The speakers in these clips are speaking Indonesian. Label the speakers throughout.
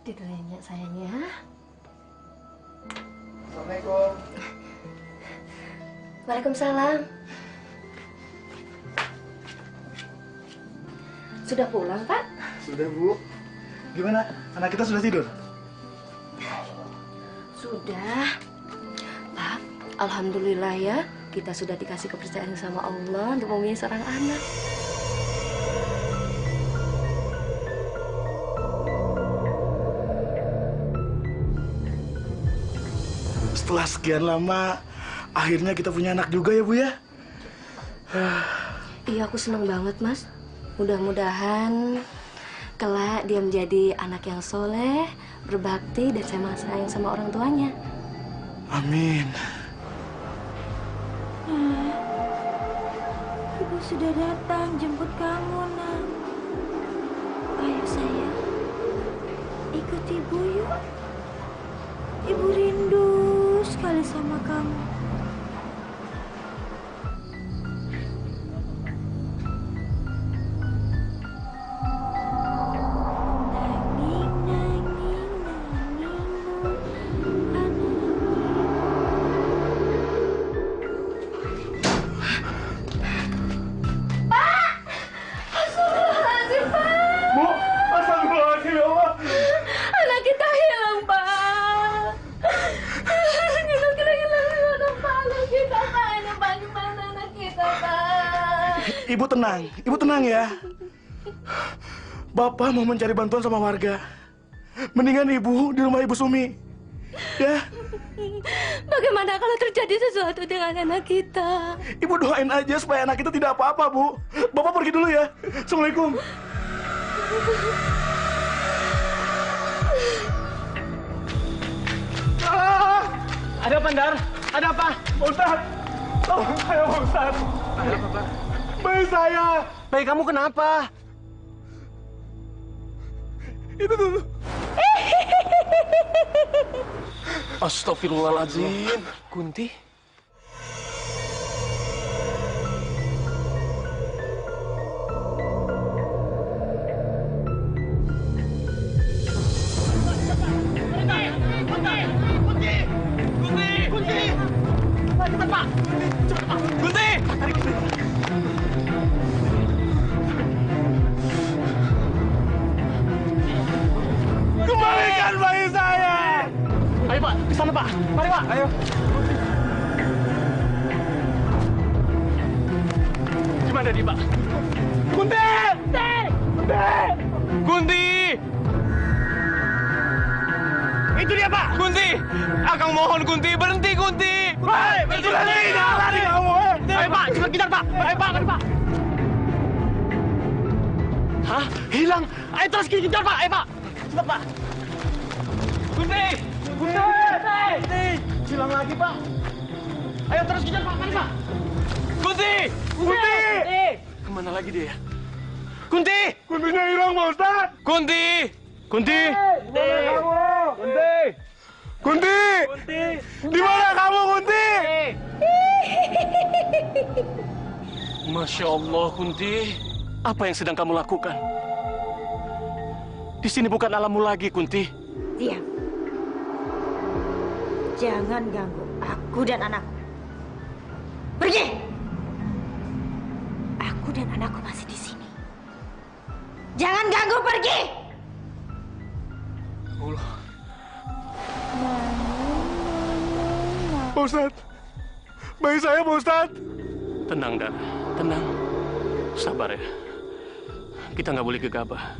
Speaker 1: Ditanya sayangnya.
Speaker 2: Assalamualaikum.
Speaker 1: Waalaikumsalam. Sudah pulang, Pak?
Speaker 2: Sudah, Bu. Gimana? Anak kita sudah tidur?
Speaker 1: Sudah. Pak, alhamdulillah ya. Kita sudah dikasih kepercayaan sama Allah untuk mempunyai seorang anak.
Speaker 2: Setelah sekian lama, akhirnya kita punya anak juga ya, Bu ya?
Speaker 1: Iya, aku senang banget, Mas. Mudah-mudahan kelak dia menjadi anak yang soleh, berbakti, dan sayang sama orang tuanya.
Speaker 2: Amin.
Speaker 3: Ibu sudah datang jemput kamu, Nak. Ayo sayang, ikut ibu yuk. Ibu rindu sekali sama kamu.
Speaker 2: Ibu tenang ya. Bapak mau mencari bantuan sama warga. Mendingan ibu di rumah Ibu Sumi. Ya.
Speaker 1: Bagaimana kalau terjadi sesuatu dengan anak kita?
Speaker 2: Ibu doain aja supaya anak kita tidak apa-apa, Bu. Bapak pergi dulu ya. Assalamualaikum.
Speaker 4: Ada apa, Ndar? Ada apa?
Speaker 2: Ustaz. Tolong saya, Ustaz.
Speaker 4: Ada apa, Pak?
Speaker 2: Bayi saya.
Speaker 4: Bayi kamu kenapa?
Speaker 2: Itu tuh.
Speaker 4: Astagfirullahaladzim. Kunti?
Speaker 2: Kembalikan bayi saya.
Speaker 4: Ayo, Pak. Ke sana, Pak. Mari, Pak. Ayo. Gimana dia, Pak?
Speaker 2: Kunti! Kunti!
Speaker 4: Kunti! Itu dia, Pak. Kunti! Akang mohon, Kunti. Berhenti, Kunti.
Speaker 2: Hei, berhenti! Jangan lari kamu.
Speaker 4: Ayo, Pak. Cepat kejar, Pak. Ayo, Pak. Mari, Pak. Hah? Hilang. Ayo terus kejar, Pak. Ayo, Pak. Cepat, Pak. Kunti! Kunti! Kunti! Hilang lagi, Pak. Ayo terus kejar, Pak. Mari, Pak. Kunti! Kunti! Kemana lagi dia? Kunti!
Speaker 2: Kuntinya hilang, Pak Ustaz.
Speaker 4: Kunti! Kunti!
Speaker 2: Kunti! Kunti! Kunti!
Speaker 4: Kunti!
Speaker 2: Di mana kamu, Kunti?
Speaker 4: Masya Allah, Kunti. Apa yang sedang kamu lakukan? Di sini bukan alammu lagi, Kunti.
Speaker 3: Diam. Jangan ganggu aku dan anakku. Pergi! Aku dan anakku masih di sini. Jangan ganggu, pergi!
Speaker 4: Allah.
Speaker 2: Pak Ustaz. Bayi saya, Pak Ustaz.
Speaker 4: Tenang, Dan. Tenang. Sabar ya. Kita nggak boleh gegabah.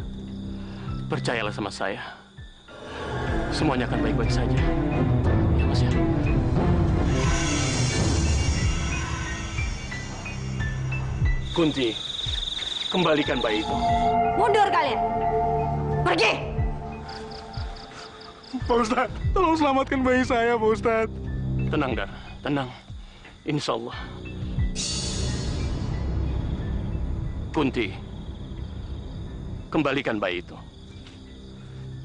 Speaker 4: Percayalah sama saya. Semuanya akan baik-baik saja. Ya, Mas ya. Kunti, kembalikan bayi itu.
Speaker 3: Mundur kalian! Pergi!
Speaker 2: Pak Ustaz, tolong selamatkan bayi saya, Pak Ustaz.
Speaker 4: Tenang, Dar. Tenang. Insya Allah. Kunti, kembalikan bayi itu.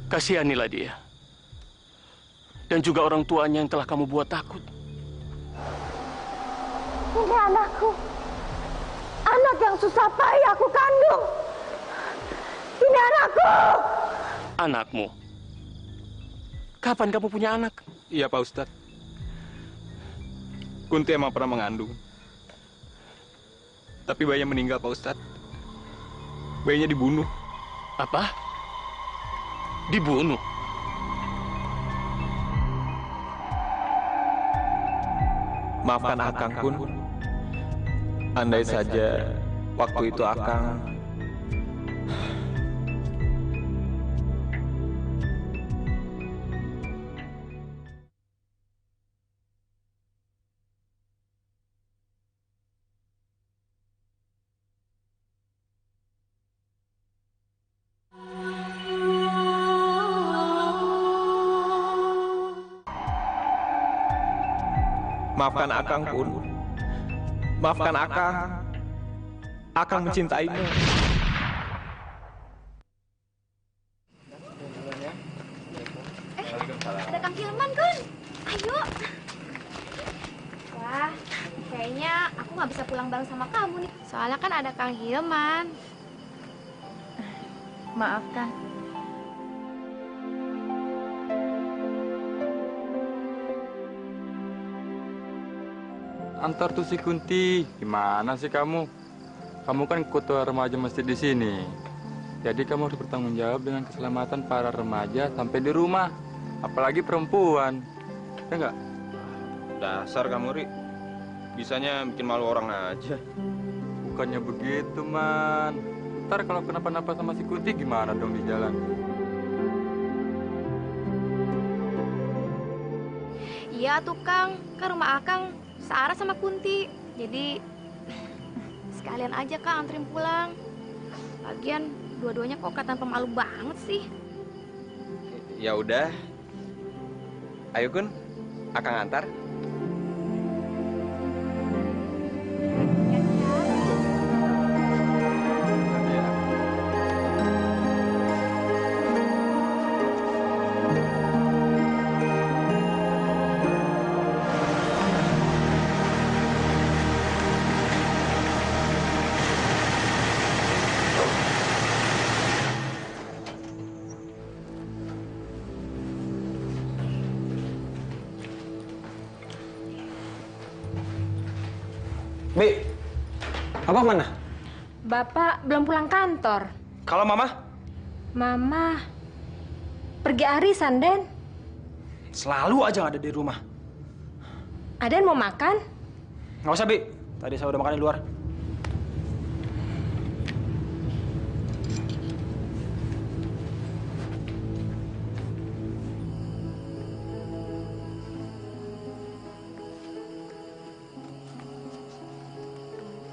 Speaker 4: Kasihanilah dia. Dan juga orang tuanya yang telah kamu buat takut.
Speaker 3: Ini anakku. Anak yang susah payah aku kandung. Ini anakku.
Speaker 4: Anakmu.
Speaker 2: Kapan kamu punya anak?
Speaker 5: Iya, Pak Ustadz. Kunti emang pernah mengandung. Tapi bayinya meninggal, Pak Ustadz. Bayinya dibunuh.
Speaker 2: Apa? Dibunuh?
Speaker 5: Maafkan Akang, Kun. Andai saja waktu itu Akang maafkan Akang, Kun. Maafkan Akang. Akang mencintaimu.
Speaker 3: Ada Kang Hilman, Kun. Ayo. Wah, kayaknya aku nggak bisa pulang bareng sama kamu nih. Soalnya kan ada Kang Hilman. Maaf, Kang.
Speaker 6: Antar tuh si Kunti. Gimana sih kamu? Kamu kan ketua remaja masjid di sini. Jadi kamu harus bertanggung jawab dengan keselamatan para remaja sampai di rumah. Apalagi perempuan. Ya enggak?
Speaker 5: Dasar kamu, Ri. Bisanya bikin malu orang aja.
Speaker 6: Bukannya begitu, Man. Ntar kalau kenapa-napa sama si Kunti gimana dong di jalan?
Speaker 3: Iya tuh, Kang. Ke rumah Akang searah sama Kunti. Jadi sekalian aja Kang anterin pulang. Lagian dua-duanya kok kelihatan pemalu banget sih.
Speaker 5: Ya udah. Ayo, Kun. Akang antar.
Speaker 4: Bi, Abang mana?
Speaker 1: Bapak belum pulang kantor.
Speaker 4: Kalau Mama?
Speaker 1: Mama pergi arisan, Den.
Speaker 4: Selalu aja nggak ada di rumah.
Speaker 1: Aden mau makan?
Speaker 4: Nggak usah, Bi. Tadi saya udah makan di luar.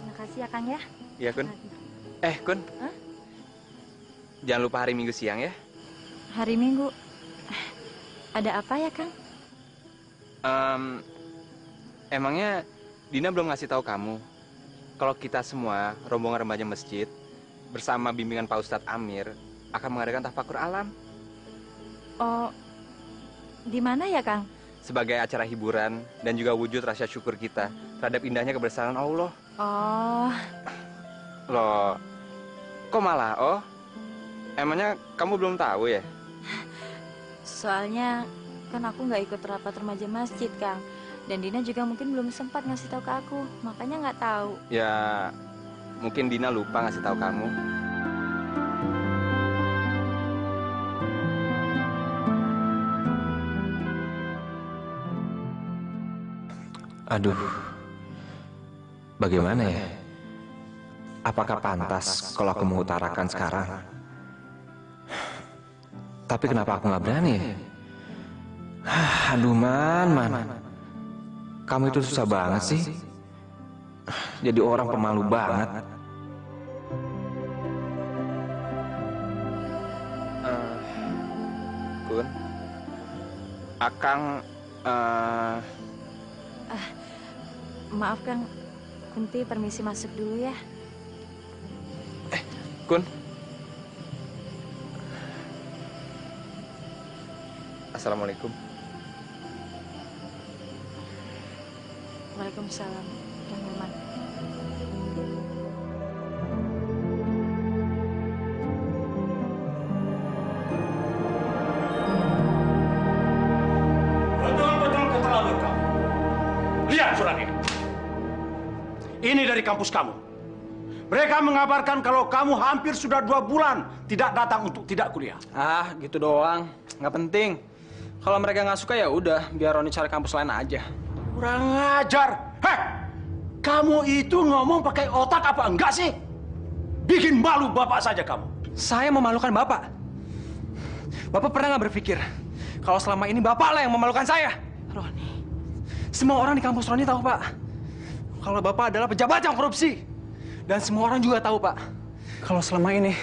Speaker 3: Makasih ya Kang ya.
Speaker 5: Iya, Kun. Kun.
Speaker 3: Hah?
Speaker 5: Jangan lupa hari Minggu siang ya.
Speaker 3: Hari Minggu. Ada apa ya Kang?
Speaker 5: Emangnya Dina belum ngasih tahu kamu kalau kita semua rombongan remaja masjid bersama bimbingan Pak Ustadz Amir akan mengadakan tafakur alam
Speaker 3: Oh, di mana ya Kang?
Speaker 5: sebagai acara hiburan dan juga wujud rasa syukur kita terhadap indahnya kebesaran Allah.
Speaker 3: Oh,
Speaker 5: Loh, kok malah oh? Emangnya kamu belum tahu ya?
Speaker 3: soalnya kan aku nggak ikut rapat remaja masjid Kang. Dan Dina juga mungkin belum sempat ngasih tahu ke aku, makanya nggak tahu.
Speaker 5: Ya, mungkin Dina lupa ngasih tahu kamu. Aduh, bagaimana ya? Apakah pantas kalau aku mengutarakan sekarang? Tapi kenapa aku nggak berani ya? Aduh, Man. Kamu itu susah banget sih. Jadi orang pemalu banget. Kun, Akang,
Speaker 3: Maaf Kang, Kunti permisi masuk dulu ya.
Speaker 5: Kun. Assalamualaikum.
Speaker 3: Waalaikumsalam, Kang Hilman.
Speaker 7: dari kampus kamu. Mereka mengabarkan kalau kamu hampir sudah 2 bulan tidak datang untuk tidak kuliah.
Speaker 5: Ah, gitu doang. Nggak penting. Kalau mereka nggak suka ya udah, biar Roni cari kampus lain aja.
Speaker 7: Kurang ajar. Heh, kamu itu ngomong pakai otak apa enggak sih? Bikin malu bapak saja kamu.
Speaker 5: Saya memalukan Bapak. Bapak pernah nggak berpikir kalau selama ini Bapak lah yang memalukan saya? Roni, semua orang di kampus Roni tahu, Pak, kalau Bapak adalah pejabat yang korupsi. Dan semua orang juga tahu, Pak, kalau selama ini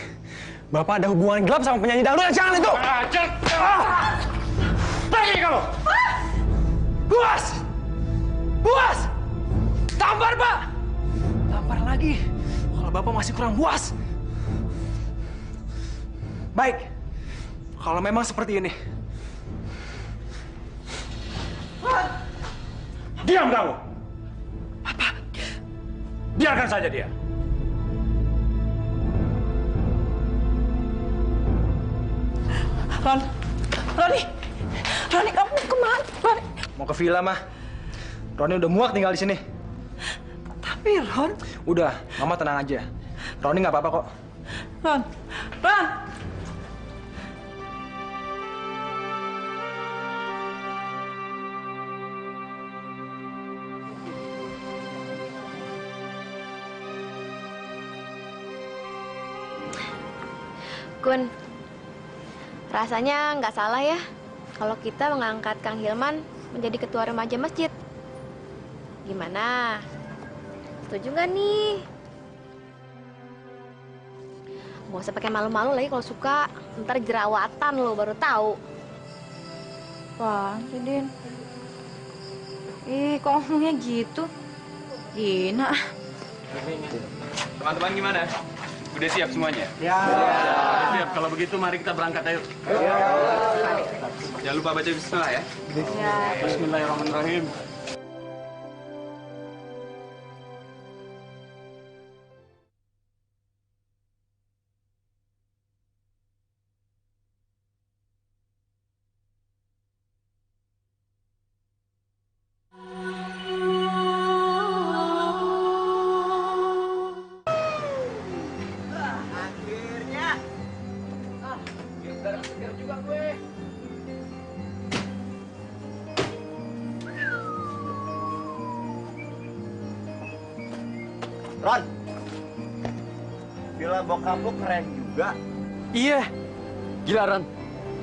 Speaker 5: Bapak ada hubungan gelap sama penyanyi dangdut yang jangan itu.
Speaker 7: Ajar! Pergi kamu!
Speaker 5: Buas! Buas! Tampar, Pak! Tampar lagi. Kalau Bapak masih kurang puas. Baik. Kalau memang seperti ini.
Speaker 7: Diam kamu! Apa? Biarkan saja dia.
Speaker 8: Roni, kamu kemana? Roni.
Speaker 5: Mau ke villa, mah. Roni udah muak tinggal di sini.
Speaker 8: Tapi Ron.
Speaker 5: Udah, Mama tenang aja. Roni nggak apa-apa kok.
Speaker 8: Ron.
Speaker 3: Kun, rasanya nggak salah ya kalau kita mengangkat Kang Hilman menjadi ketua remaja masjid. Gimana? Setuju nggak nih? Nggak usah pakai malu-malu lagi kalau suka. Ntar jerawatan lo baru tahu.
Speaker 9: Wah, Din. Kok ngomongnya gitu? Dina.
Speaker 4: Teman-teman gimana? Udah siap semuanya?
Speaker 7: Ya.
Speaker 4: Udah siap. Kalau begitu mari kita berangkat ayo. Jangan lupa baca bismillah ya. Bismillahirrahmanirrahim.
Speaker 10: Ron, villa bokap lu keren juga.
Speaker 4: Iya. Gila Ron,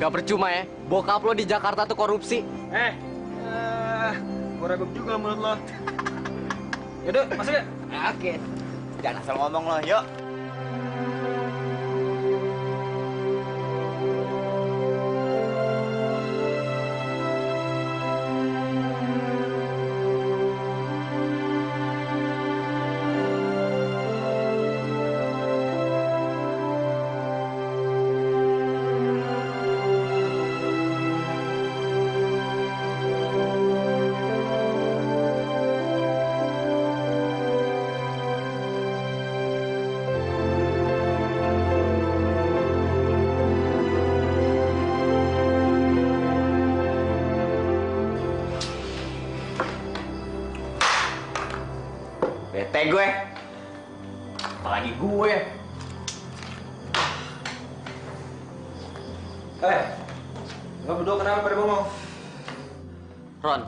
Speaker 4: gak percuma ya. Bokap lo di Jakarta tuh korupsi.
Speaker 5: Gue ragup juga menurut lo. Yaudah, masuk ya.
Speaker 10: Oke. Jangan asal ngomong lo, yuk. Bete gue. Apalagi gue.
Speaker 5: Lo berdua kenapa pada bengong?
Speaker 4: Ron,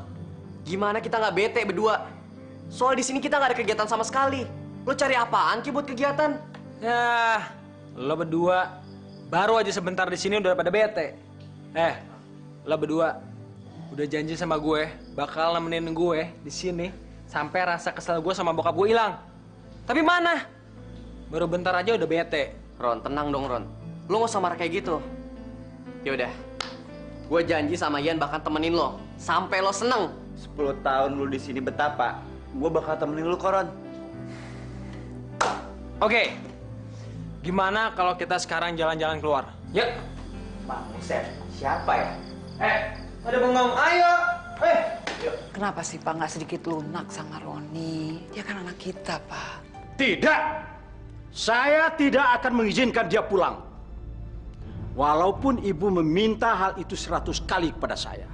Speaker 4: gimana kita nggak bete berdua? Soal di sini kita nggak ada kegiatan sama sekali. Lo cari apaan Ki buat kegiatan?
Speaker 5: Ya, lo berdua baru aja sebentar di sini udah pada bete. Lo berdua udah janji sama gue bakal nemenin gue di sini sampai rasa kesel gue sama bokap gue hilang. Tapi mana? Baru bentar aja udah bete.
Speaker 4: Ron, tenang dong Ron. Lo nggak usah marah kayak gitu. Yaudah, gue janji sama Ian bakal temenin lo sampai lo seneng.
Speaker 10: 10 tahun lu di sini betapa, gue bakal temenin lu, Ron.
Speaker 5: Oke, gimana kalau kita sekarang jalan-jalan keluar? Yuk.
Speaker 10: Bang Buset, siapa ya?
Speaker 5: Ada bengong, ayo.
Speaker 8: Kenapa sih Pak nggak sedikit lunak sama Roni? Dia kan anak kita, Pak.
Speaker 7: Tidak. Saya tidak akan mengizinkan dia pulang. Walaupun ibu meminta hal itu 100 kali kepada saya.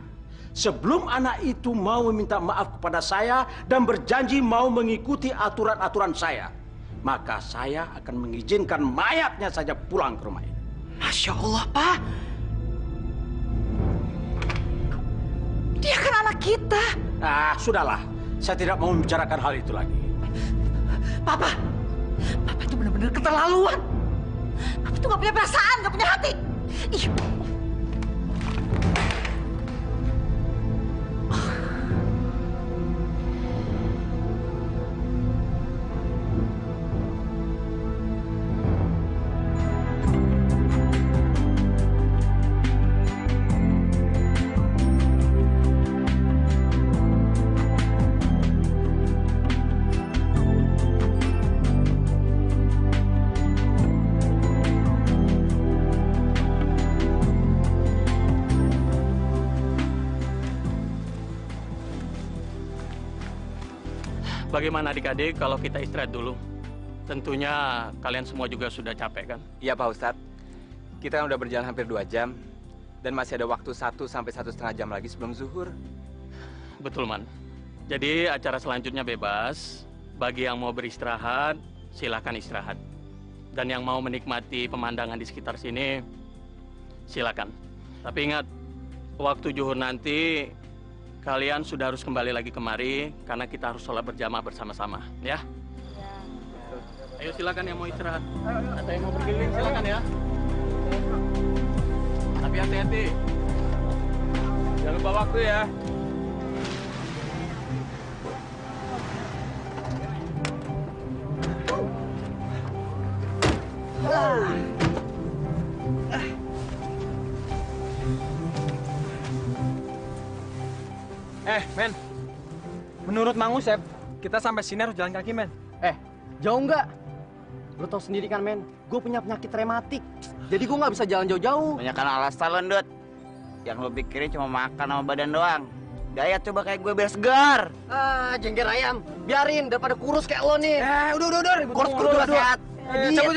Speaker 7: Sebelum anak itu mau meminta maaf kepada saya dan berjanji mau mengikuti aturan-aturan saya, maka saya akan mengizinkan mayatnya saja pulang ke rumah ini.
Speaker 8: Masya Allah, Pak. Dia kan anak kita.
Speaker 7: Ah, sudahlah. Saya tidak mau membicarakan hal itu lagi.
Speaker 8: Papa itu benar-benar keterlaluan. Papa itu nggak punya perasaan, nggak punya hati. Ih.
Speaker 11: Bagaimana adik-adik kalau kita istirahat dulu? Tentunya kalian semua juga sudah capek kan?
Speaker 12: Iya Pak Ustadz. Kita udah berjalan hampir 2 jam. Dan masih ada waktu 1 sampai 1,5 jam lagi sebelum zuhur.
Speaker 11: Betul, Man. Jadi acara selanjutnya bebas. Bagi yang mau beristirahat, silakan istirahat. Dan yang mau menikmati pemandangan di sekitar sini, silakan. Tapi ingat, waktu zuhur nanti kalian sudah harus kembali lagi kemari karena kita harus sholat berjamaah bersama-sama, ya? Ayo silakan yang mau istirahat. Atau yang mau berkeliling silakan ya. Tapi hati-hati. Jangan lupa waktu ya.
Speaker 5: Men. Menurut Mang Usep, kita sampai sini harus jalan kaki, men.
Speaker 4: Jauh nggak? Lo tau sendiri kan, men. Gue punya penyakit rematik. Jadi gue nggak bisa jalan jauh-jauh.
Speaker 10: Banyakan alasan lo, Ndut. Yang lo pikirin cuma makan sama badan doang. Diet coba kayak gue biar segar.
Speaker 4: Ah, jengger ayam. Biarin daripada kurus kayak lo nih.
Speaker 5: Udah.
Speaker 10: Kurus juga sehat.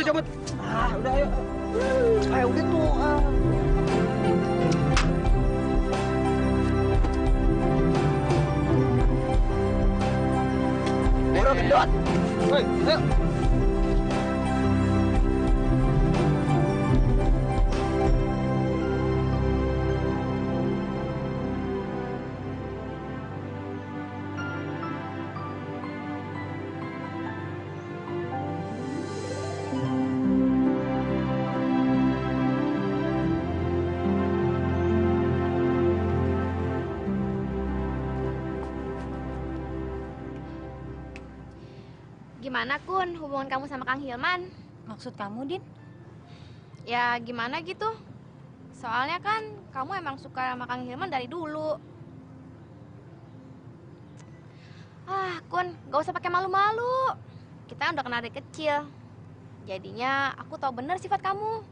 Speaker 5: Cabut.
Speaker 4: Udah, ayo. Udah tuh.
Speaker 10: Boro gendut.
Speaker 5: Woi, ayo.
Speaker 3: Gimana, Kun, hubungan kamu sama Kang Hilman?
Speaker 9: Maksud kamu, Din?
Speaker 3: Ya, gimana gitu. Soalnya kan kamu emang suka sama Kang Hilman dari dulu. Ah, Kun, gak usah pakai malu-malu. Kita udah kenal dari kecil. Jadinya aku tahu bener sifat kamu.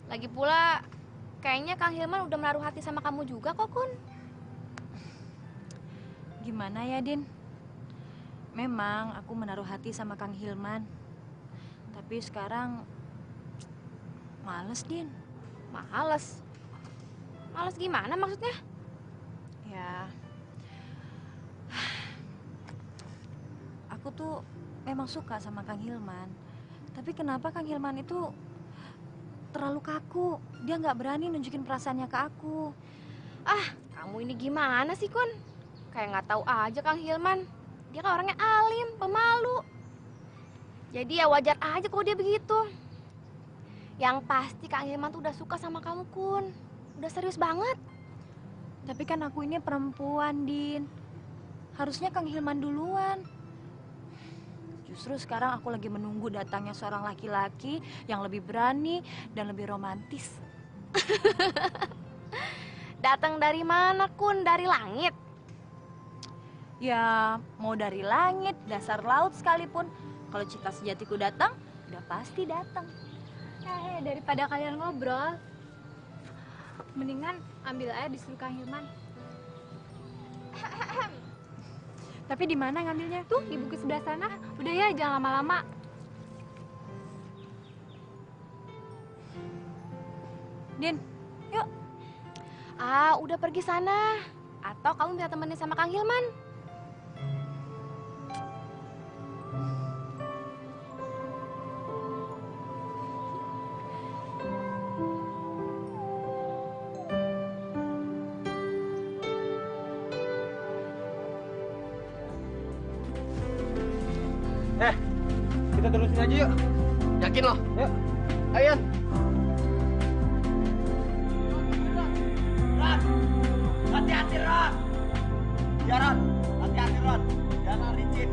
Speaker 3: Lagi pula, kayaknya Kang Hilman udah menaruh hati sama kamu juga kok, Kun.
Speaker 9: Gimana ya, Din? Memang aku menaruh hati sama Kang Hilman. Tapi sekarang males, Din.
Speaker 3: Males? Males gimana maksudnya?
Speaker 9: Ya, aku tuh memang suka sama Kang Hilman. Tapi kenapa Kang Hilman itu terlalu kaku? Dia nggak berani nunjukin perasaannya ke aku.
Speaker 3: Ah, kamu ini gimana sih, Kun? Kayak nggak tahu aja Kang Hilman. Dia kan orangnya alim, pemalu. Jadi ya wajar aja kalau dia begitu. Yang pasti Kang Hilman tuh udah suka sama kamu, Kun. Udah serius banget.
Speaker 9: Tapi kan aku ini perempuan, Din. Harusnya Kang Hilman duluan. Justru sekarang aku lagi menunggu datangnya seorang laki-laki yang lebih berani dan lebih romantis.
Speaker 3: Datang dari mana, Kun? Dari langit?
Speaker 9: Ya, mau dari langit, dasar laut sekalipun. Kalau cinta sejatiku datang, udah pasti datang.
Speaker 13: Daripada kalian ngobrol, mendingan ambil aja disuruh Kang Hilman. Tapi di mana ngambilnya? Tuh, di buku sebelah sana. Udah ya, jangan lama-lama.
Speaker 9: Din, yuk.
Speaker 3: Ah, udah pergi sana. Atau kamu bisa temenin sama Kang Hilman.
Speaker 5: Kita terusin aja yuk.
Speaker 4: Yakin lo?
Speaker 5: Yuk.
Speaker 4: Ayo.
Speaker 10: Ron, hati-hati Ron. Ya Ron, hati-hati Ron. Jangan licin.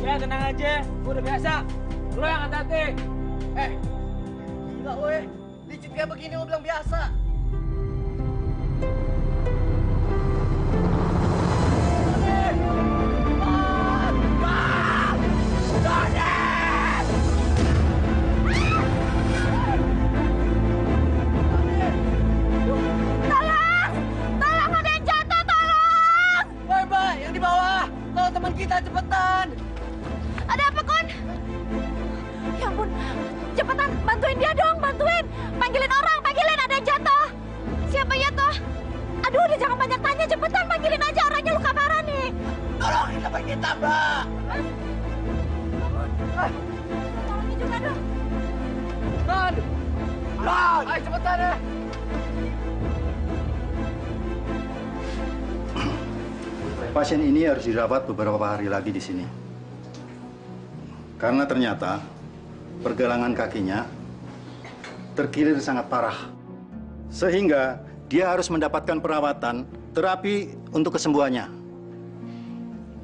Speaker 5: Ya tenang aja, gue udah biasa. Lo yang hati-hati.
Speaker 4: Gila lo ya. Licin kayak begini lo bilang biasa.
Speaker 5: Kita cepetan.
Speaker 9: Ada apa, Kon? Ya ampun, cepetan bantuin dia dong, bantuin. Panggilin orang, panggilin, ada yang jatuh. Siapa ya toh? Aduh, udah jangan banyak tanya, cepetan panggilin aja, orangnya luka parah nih.
Speaker 10: Tolongin teman kita, Mbak.
Speaker 9: Tolongin juga dong.
Speaker 5: Ron!
Speaker 10: Ron!
Speaker 5: Ayo cepetan ya.
Speaker 14: Pasien ini harus dirawat beberapa hari lagi di sini. Karena ternyata pergelangan kakinya terkilir sangat parah. Sehingga dia harus mendapatkan perawatan terapi untuk kesembuhannya.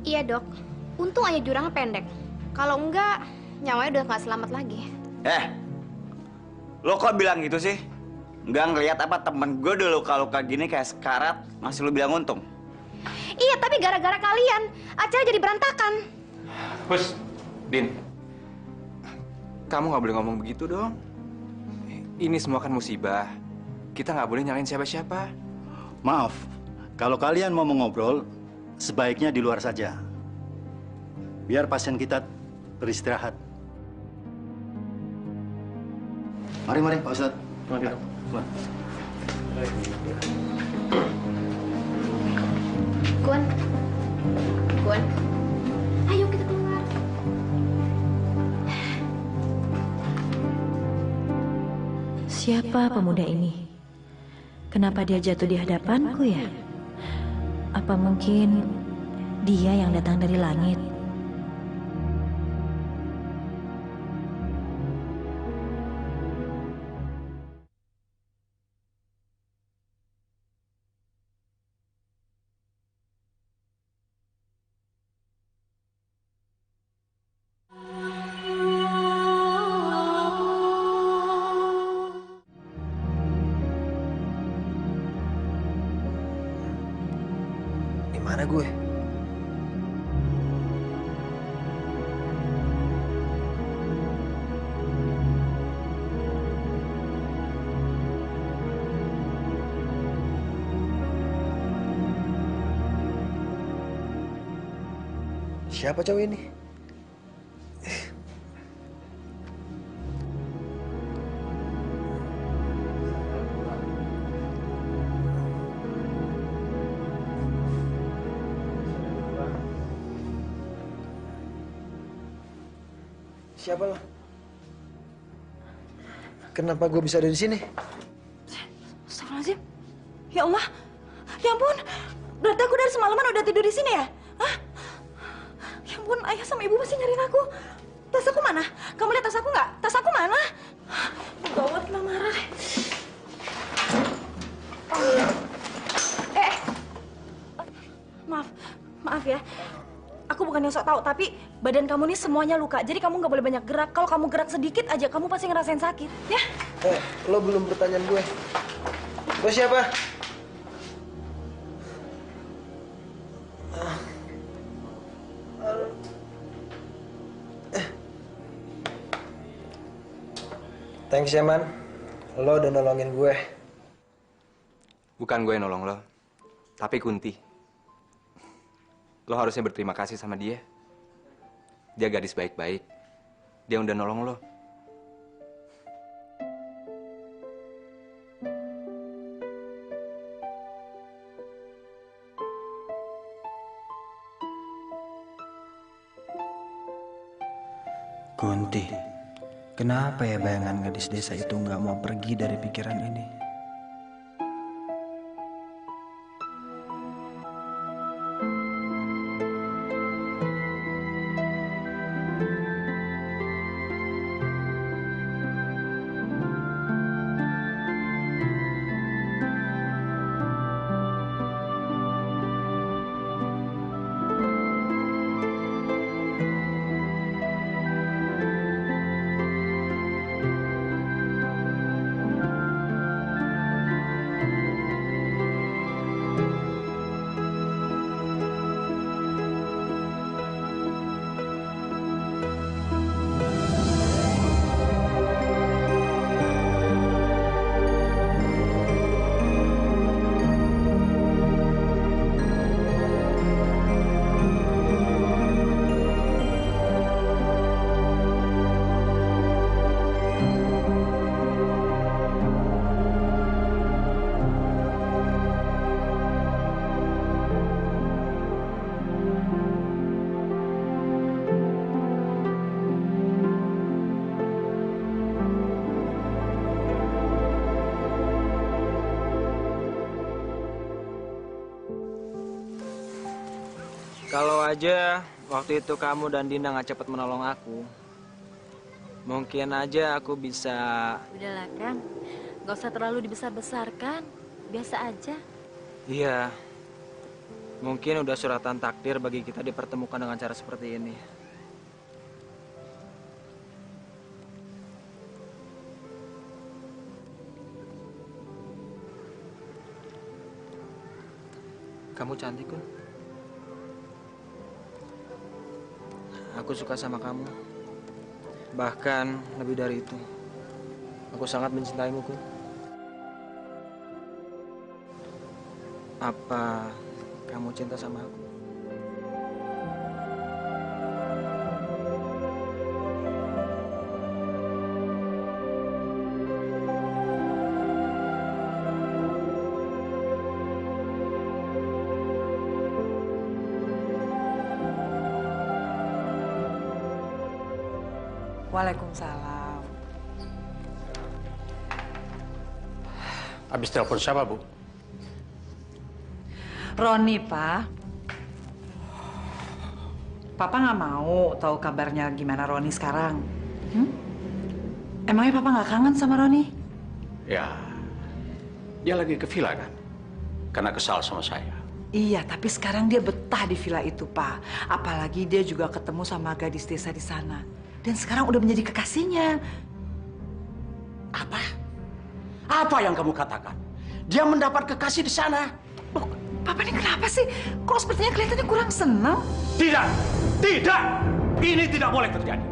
Speaker 3: Iya dok, untung aja jurangnya pendek. Kalau enggak, nyawanya udah nggak selamat lagi.
Speaker 10: Lo kok bilang gitu sih? Nggak ngelihat apa temen gue udah luka-luka gini kayak sekarat, masih lo bilang untung?
Speaker 3: Iya, tapi gara-gara kalian, acara jadi berantakan.
Speaker 12: Hus, Din. Kamu nggak boleh ngomong begitu dong. Ini semua kan musibah. Kita nggak boleh nyalain siapa-siapa.
Speaker 14: Maaf, kalau kalian mau mengobrol, sebaiknya di luar saja. Biar pasien kita beristirahat. Mari, Pak Ustadz.
Speaker 2: Mari.
Speaker 3: Gun, ayo kita keluar.
Speaker 9: Siapa pemuda ini? Kenapa dia jatuh di hadapanku ya? Apa mungkin dia yang datang dari langit?
Speaker 5: Mana gue? Siapa cowok ini? Siapa lo? Kenapa gue bisa ada di sini?
Speaker 9: Astagfirullahaladzim. Ya Allah. Ya ampun. Berarti aku dari semalaman udah tidur di sini ya? Hah? Ya ampun, ayah sama ibu masih nyariin aku. Tas aku mana? Kamu lihat tas aku nggak? Tas aku mana? Gawat, kena marah deh. Maaf ya. Aku bukan yang sok tahu, tapi badan kamu ini semuanya luka. Jadi kamu nggak boleh banyak gerak. Kalau kamu gerak sedikit aja, kamu pasti ngerasain sakit, ya?
Speaker 5: Lo belum pertanyaan gue. Lo siapa? Thanks ya, Man. Lo udah nolongin gue.
Speaker 12: Bukan gue yang nolong lo, tapi Kunti. Lo harusnya berterima kasih sama dia. Dia gadis baik-baik. Dia udah nolong lo.
Speaker 5: Kunti, kenapa ya bayangan gadis desa itu nggak mau pergi dari pikiran ini? Kalau aja waktu itu kamu dan Dinda nggak cepat menolong aku, mungkin aja aku bisa...
Speaker 9: Udahlah, Kang. Gak usah terlalu dibesar-besarkan. Biasa aja.
Speaker 5: Iya, mungkin udah suratan takdir bagi kita dipertemukan dengan cara seperti ini. Kamu cantik, Kun. Aku suka sama kamu. Bahkan lebih dari itu. Aku sangat mencintaimu, Kun. Apa kamu cinta sama aku?
Speaker 8: Waalaikumsalam.
Speaker 7: Habis telepon siapa, Bu?
Speaker 8: Roni, Pak. Papa nggak mau tahu kabarnya gimana Roni sekarang. Emangnya Papa nggak kangen sama Roni?
Speaker 7: Ya, dia lagi ke villa kan? Karena kesal sama saya.
Speaker 8: Iya, tapi sekarang dia betah di villa itu, Pak. Apalagi dia juga ketemu sama gadis desa di sana. Dan sekarang udah menjadi kekasihnya.
Speaker 7: Apa? Apa yang kamu katakan? Dia mendapat kekasih di sana.
Speaker 8: Loh, Papa ini kenapa sih? Kok sepertinya kelihatannya kurang senang?
Speaker 7: Tidak, tidak. Ini tidak boleh terjadi.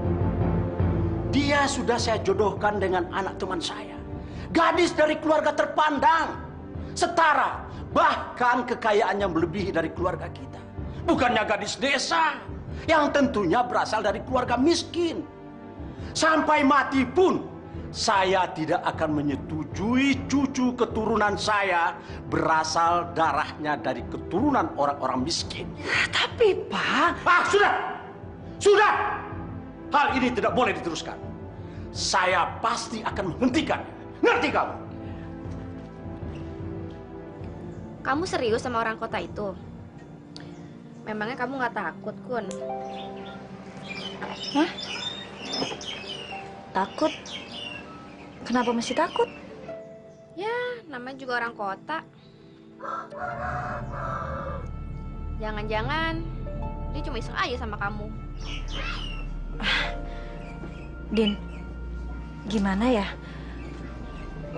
Speaker 7: Dia sudah saya jodohkan dengan anak teman saya. Gadis dari keluarga terpandang. Setara, bahkan kekayaannya melebihi dari keluarga kita. Bukannya gadis desa yang tentunya berasal dari keluarga miskin. Sampai mati pun, saya tidak akan menyetujui cucu keturunan saya berasal darahnya dari keturunan orang-orang miskin.
Speaker 8: Tapi, Pak...
Speaker 7: Sudah! Sudah! Hal ini tidak boleh diteruskan. Saya pasti akan menghentikan. Ngerti kamu?
Speaker 3: Kamu serius sama orang kota itu? Memangnya kamu nggak takut, Kun?
Speaker 9: Hah? Takut? Kenapa mesti takut?
Speaker 3: Ya, namanya juga orang kota. Jangan-jangan dia cuma iseng aja sama kamu.
Speaker 9: Din, gimana ya?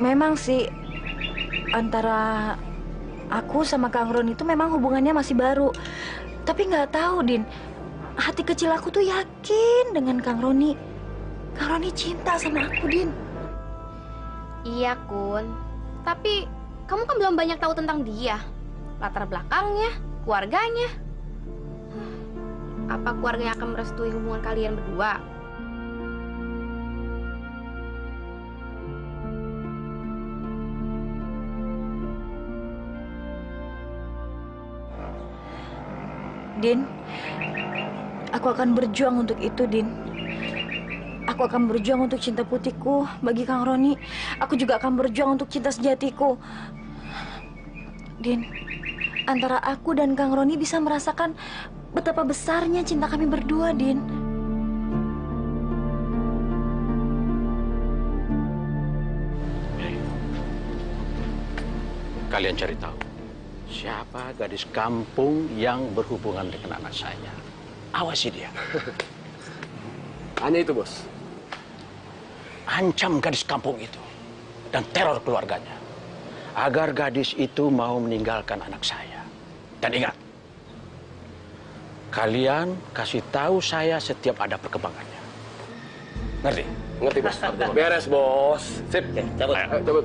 Speaker 9: Memang sih antara aku sama Kang Ron itu memang hubungannya masih baru. Tapi nggak tahu, Din. Hati kecil aku tuh yakin dengan Kang Roni. Kang Roni cinta sama aku, Din.
Speaker 3: Iya, Kun. Tapi kamu kan belum banyak tahu tentang dia. Latar belakangnya, keluarganya. Apa keluarganya akan merestui hubungan kalian berdua?
Speaker 9: Din, aku akan berjuang untuk itu, Din. Aku akan berjuang untuk cinta putihku bagi Kang Roni. Aku juga akan berjuang untuk cinta sejatiku. Din, antara aku dan Kang Roni bisa merasakan betapa besarnya cinta kami berdua, Din.
Speaker 7: Kalian cari tahu siapa gadis kampung yang berhubungan dengan anak saya. Awasi dia.
Speaker 4: Hanya itu, Bos.
Speaker 7: Ancam gadis kampung itu dan teror keluarganya agar gadis itu mau meninggalkan anak saya. Dan ingat, kalian kasih tahu saya setiap ada perkembangannya. Ngerti?
Speaker 4: Ngerti, Bos. Beres, Bos. Sip.
Speaker 7: Cabut.
Speaker 4: Ayo, cabut.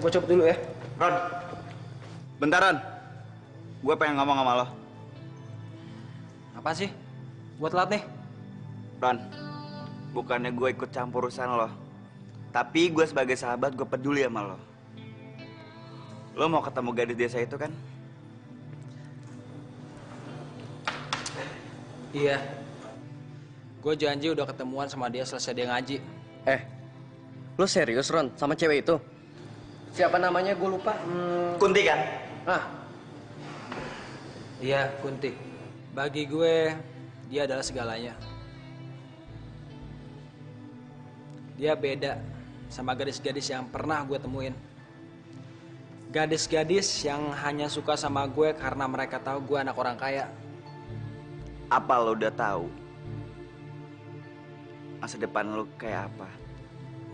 Speaker 5: Gue cabut dulu ya.
Speaker 10: Ron, bentaran. Gue pengen ngomong sama lo.
Speaker 5: Apa sih? Gue telat nih.
Speaker 10: Ron, bukannya gue ikut campur urusan lo. Tapi gue sebagai sahabat, gue peduli sama lo. Lo mau ketemu gadis desa itu kan?
Speaker 5: Iya. Gue janji udah ketemuan sama dia selesai dia ngaji.
Speaker 4: Lo serius, Ron, sama cewek itu? Siapa namanya? Gue lupa.
Speaker 10: Kunti kan?
Speaker 5: Iya, Kunti. Bagi gue, dia adalah segalanya. Dia beda sama gadis-gadis yang pernah gue temuin. Gadis-gadis yang hanya suka sama gue karena mereka tahu gue anak orang kaya.
Speaker 10: Apa lo udah tahu masa depan lo kayak apa?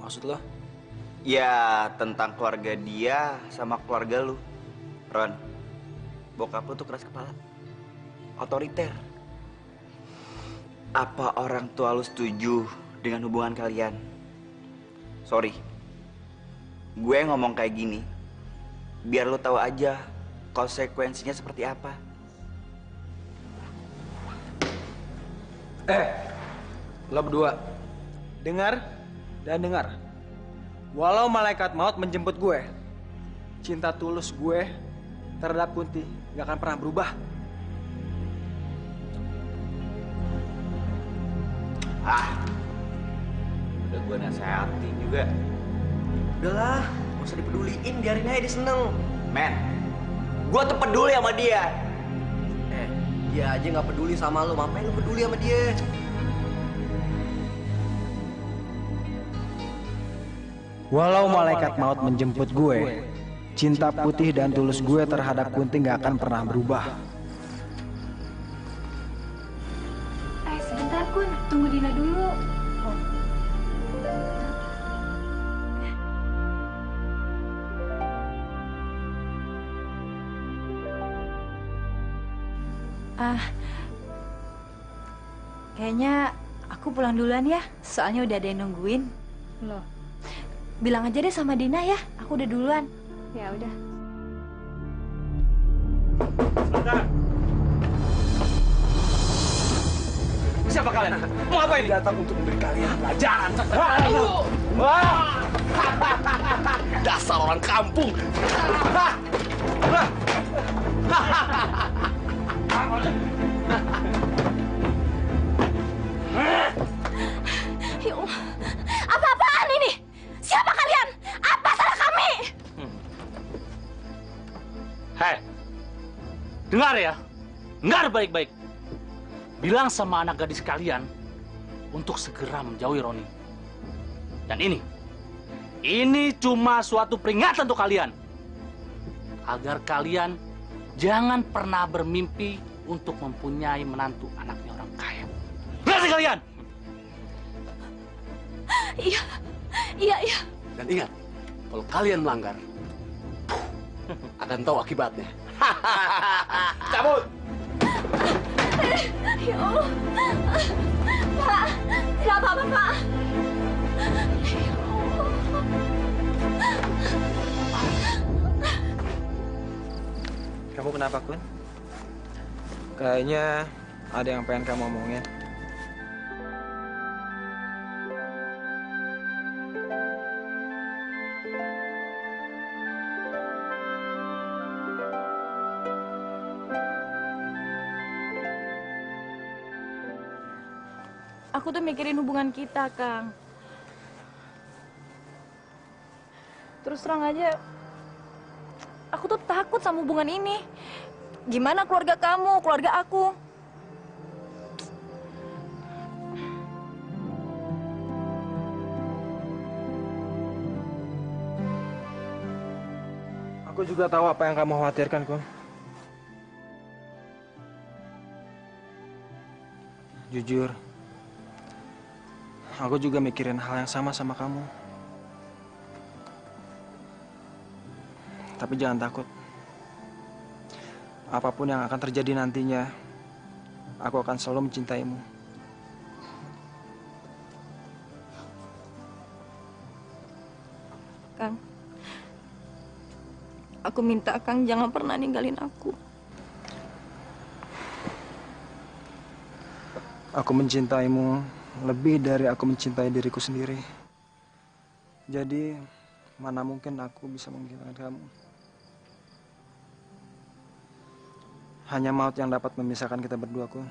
Speaker 5: Maksud lo?
Speaker 10: Ya, tentang keluarga dia sama keluarga lu. Ron, bokap lu tuh keras kepala. Otoriter. Apa orang tua lu setuju dengan hubungan kalian? Sorry. Gue ngomong kayak gini biar lu tahu aja konsekuensinya seperti apa.
Speaker 5: Lo berdua, dengar dan dengar. Walau malaikat maut menjemput gue, cinta tulus gue terhadap Kunti gak akan pernah berubah.
Speaker 10: Udah gue nasehatin juga.
Speaker 4: Udahlah, gak usah dipeduliin, biarin aja dia seneng.
Speaker 10: Men, gue tuh peduli sama dia.
Speaker 4: Dia aja gak peduli sama lo, ngapain lo peduli sama dia?
Speaker 5: Walau malaikat maut menjemput gue, cinta putih dan tulus gue terhadap Kunti gak akan pernah berubah.
Speaker 13: Sebentar, Kun. Tunggu Dina dulu.
Speaker 9: Kayaknya aku pulang duluan ya. Soalnya udah ada yang nungguin.
Speaker 13: Loh.
Speaker 9: Bilang aja deh sama Dina ya, aku udah duluan.
Speaker 13: Ya udah.
Speaker 4: Siapa kalian? Mau apa ini? Datang untuk memberi kalian pelajaran. Dasar orang kampung.
Speaker 3: Ya Allah, apa-apaan ini? Siapa kalian? Apa salah kami?
Speaker 15: Hei, dengar ya, dengar baik-baik. Bilang sama anak gadis kalian untuk segera menjauhi Roni. Dan ini cuma suatu peringatan untuk kalian. Agar kalian jangan pernah bermimpi untuk mempunyai menantu anaknya orang kaya. Berarti kalian?
Speaker 3: Iya.
Speaker 4: Dan ingat, kalau kalian melanggar, akan tahu akibatnya. Cabut!
Speaker 9: Ya Allah. Pak, tidak apa-apa, Pak. Ya Allah.
Speaker 5: Kamu kenapa, Kun? Kayaknya ada yang pengen kamu omongin.
Speaker 9: Aku tuh mikirin hubungan kita, Kang. Terus terang aja, aku tuh takut sama hubungan ini. Gimana keluarga kamu, keluarga aku?
Speaker 5: Aku juga tahu apa yang kamu khawatirkan, Kun. Jujur, aku juga mikirin hal yang sama kamu. Tapi jangan takut. Apapun yang akan terjadi nantinya, aku akan selalu mencintaimu.
Speaker 9: Kang, aku minta Kang jangan pernah ninggalin aku.
Speaker 5: Aku mencintaimu lebih dari aku mencintai diriku sendiri. Jadi, mana mungkin aku bisa menghilangkan kamu. Hanya maut yang dapat memisahkan kita berdua, Kun.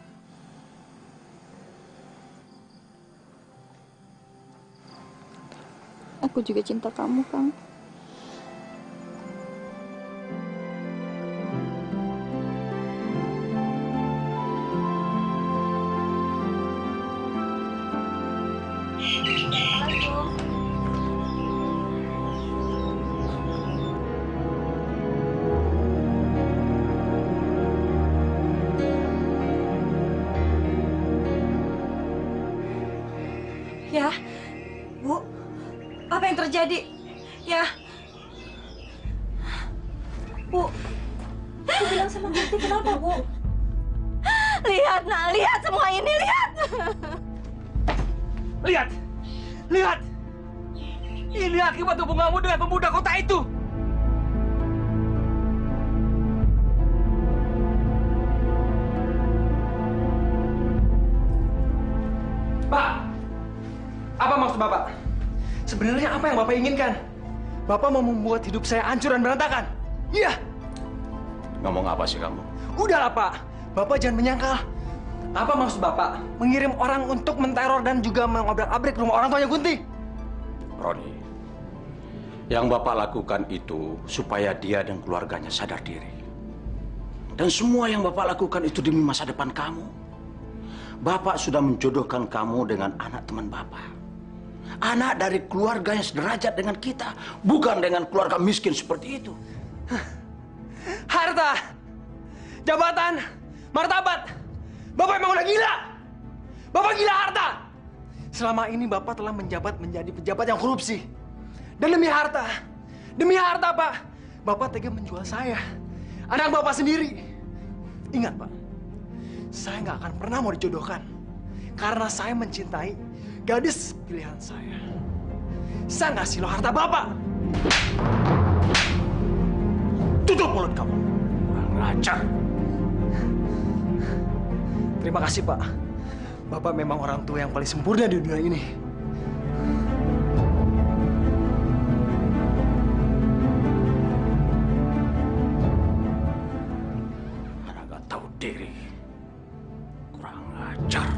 Speaker 9: Aku juga cinta kamu, Kang. Ya, Bu, apa yang terjadi? Ya, Bu, aku bilang sama Kunti, kenapa, Bu? Lihat, Nak, lihat semua ini, lihat.
Speaker 5: Lihat! Lihat! Ini akibat hubunganmu dengan pemuda kota itu! Pak! Apa maksud Bapak? Sebenarnya apa yang Bapak inginkan? Bapak mau membuat hidup saya hancur dan berantakan? Iya!
Speaker 7: Ngomong apa sih kamu?
Speaker 5: Udahlah, Pak. Bapak jangan menyangkal. Apa maksud Bapak? Mengirim orang untuk menteror dan juga mengobrak-abrik rumah orang tuanya Kunti?
Speaker 7: Roni, yang Bapak lakukan itu supaya dia dan keluarganya sadar diri. Dan semua yang Bapak lakukan itu demi masa depan kamu. Bapak sudah menjodohkan kamu dengan anak teman Bapak. Anak dari keluarga yang sederajat dengan kita, bukan dengan keluarga miskin seperti itu.
Speaker 5: Harta, jabatan, martabat. Bapak memang udah gila. Bapak gila harta. Selama ini Bapak telah menjabat menjadi pejabat yang korupsi. Dan demi harta, Pak, Bapak tega menjual saya, anak Bapak sendiri. Ingat, Pak, saya nggak akan pernah mau dijodohkan karena saya mencintai gadis pilihan saya. Saya nggak silau harta Bapak.
Speaker 7: Tutup mulut kamu. Ngajar.
Speaker 5: Terima kasih, Pak. Bapak memang orang tua yang paling sempurna di dunia ini.
Speaker 7: Anak gak tahu diri. Kurang ajar.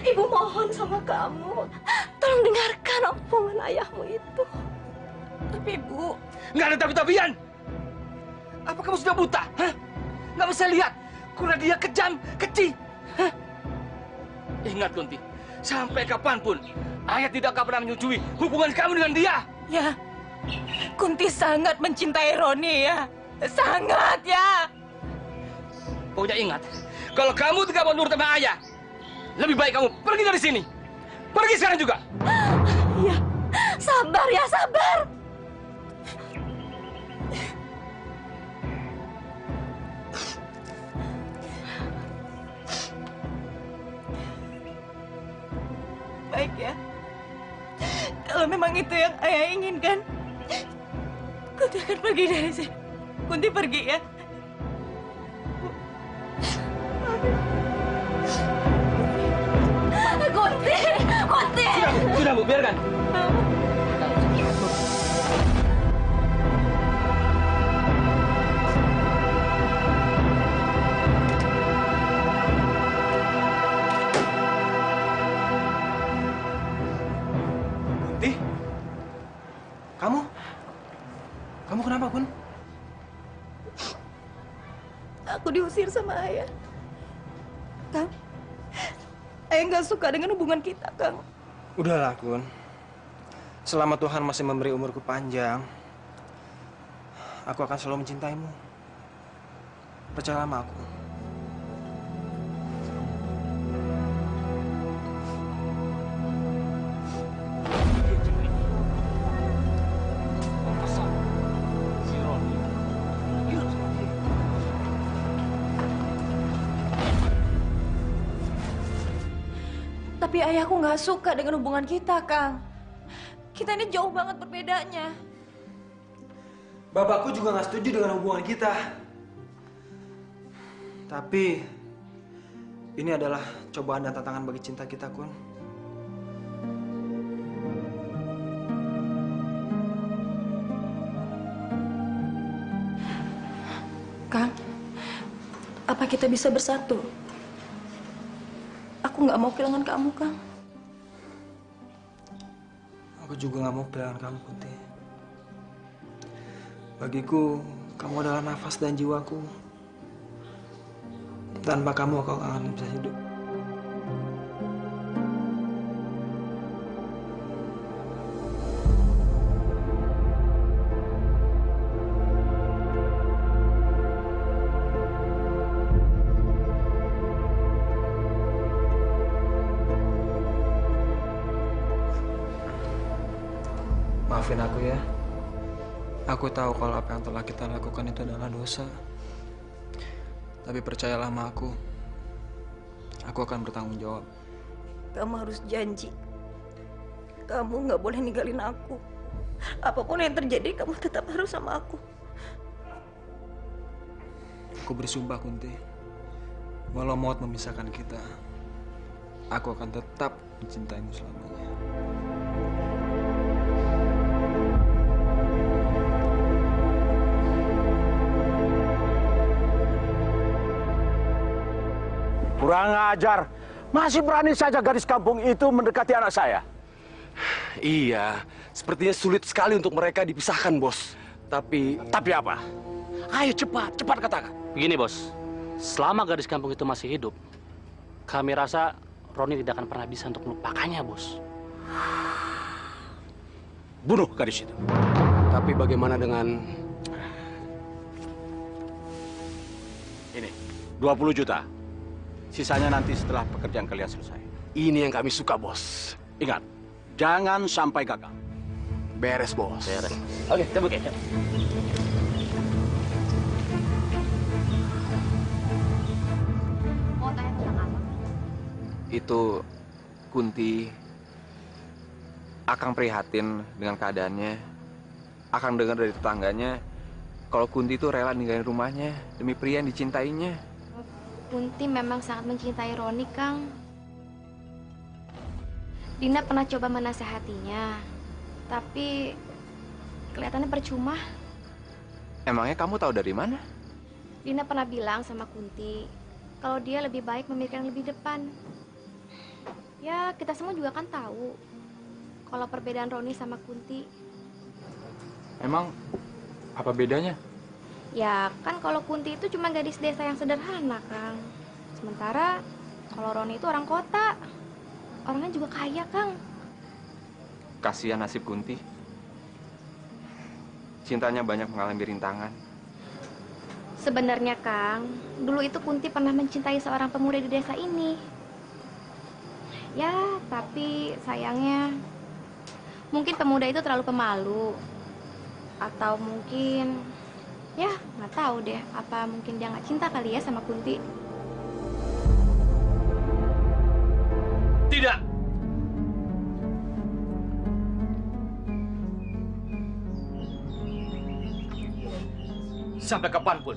Speaker 9: Ibu mohon sama kamu, tolong dengarkan omongan ayahmu itu. Tapi Bu,
Speaker 5: nggak ada tapi-tapian. Apa kamu sudah buta? Hah? Nggak bisa lihat? Kurang dia kejam, keji. Hah? Ingat, Kunti. Sampai kapanpun, ayah tidak akan pernah menyetujui hubungan kamu dengan dia.
Speaker 9: Ya, Kunti sangat mencintai Roni ya. Sangat ya.
Speaker 5: Pokoknya ingat, kalau kamu tidak mau nurut sama ayah, lebih baik kamu pergi dari sini. Pergi sekarang juga.
Speaker 9: Iya, sabar ya, sabar. Baik ya. Kalau memang itu yang ayah inginkan, Kunti akan pergi dari sini. Kunti pergi ya. Kunti, Kunti.
Speaker 5: Sudah, Bu, biarkan. Kunti? Kamu kenapa, Kun?
Speaker 9: Aku diusir sama ayah. Kang, ayah nggak suka dengan hubungan kita, Kang.
Speaker 5: Udahlah, Kun. Selama Tuhan masih memberi umurku panjang, aku akan selalu mencintaimu. Percayalah sama aku.
Speaker 9: Tapi ayahku nggak suka dengan hubungan kita, Kang. Kita ini jauh banget perbedaannya.
Speaker 5: Bapakku juga nggak setuju dengan hubungan kita. Tapi ini adalah cobaan dan tantangan bagi cinta kita, Kun.
Speaker 9: Kang, apa kita bisa bersatu? Aku nggak mau kehilangan kamu, Kang.
Speaker 5: Aku juga nggak mau kehilangan kamu, Kunti. Bagiku, kamu adalah nafas dan jiwaku. Tanpa kamu, aku nggak akan bisa hidup. Maafin aku ya. Aku tahu kalau apa yang telah kita lakukan itu adalah dosa. Tapi percayalah sama aku akan bertanggung jawab.
Speaker 9: Kamu harus janji. Kamu nggak boleh ninggalin aku. Apapun yang terjadi, kamu tetap harus sama aku.
Speaker 5: Aku bersumpah, Kunti. Walau maut memisahkan kita, aku akan tetap mencintaimu selamanya.
Speaker 7: Kurang ajar. Masih berani saja gadis kampung itu mendekati anak saya.
Speaker 16: Iya, sepertinya sulit sekali untuk mereka dipisahkan, Bos. Tapi
Speaker 7: apa? Ayo cepat katakan.
Speaker 15: Begini, Bos. Selama gadis kampung itu masih hidup, kami rasa Roni tidak akan pernah bisa untuk melupakannya, Bos.
Speaker 7: Bunuh gadis itu.
Speaker 16: Tapi bagaimana dengan...
Speaker 7: Ini, 20 juta. Sisanya nanti setelah pekerjaan kalian selesai.
Speaker 16: Ini yang kami suka, Bos.
Speaker 7: Ingat, jangan sampai gagal.
Speaker 16: Beres, Bos.
Speaker 15: Beres. Oke, cabut ya.
Speaker 3: Mau tanya tentang apa?
Speaker 12: Itu Kunti. Akang prihatin dengan keadaannya. Akang dengar dari tetangganya kalau Kunti itu rela ninggalin rumahnya demi pria yang dicintainya.
Speaker 3: Kunti memang sangat mencintai Roni, Kang. Dina pernah coba menasehatinya, tapi kelihatannya percuma.
Speaker 12: Emangnya kamu tahu dari mana?
Speaker 3: Dina pernah bilang sama Kunti kalau dia lebih baik memikirkan lebih depan. Ya, kita semua juga kan tahu kalau perbedaan Roni sama Kunti.
Speaker 6: Emang apa bedanya?
Speaker 3: Ya kan kalau Kunti itu cuma gadis desa yang sederhana, Kang. Sementara kalau Roni itu orang kota. Orangnya juga kaya, Kang.
Speaker 12: Kasihan nasib Kunti. Cintanya banyak mengalami rintangan.
Speaker 3: Sebenarnya, Kang, dulu itu Kunti pernah mencintai seorang pemuda di desa ini. Ya, tapi sayangnya mungkin pemuda itu terlalu pemalu. Atau mungkin, ya nggak tahu deh, apa mungkin dia nggak cinta kali ya sama Kunti.
Speaker 15: Tidak. Sampai kapanpun,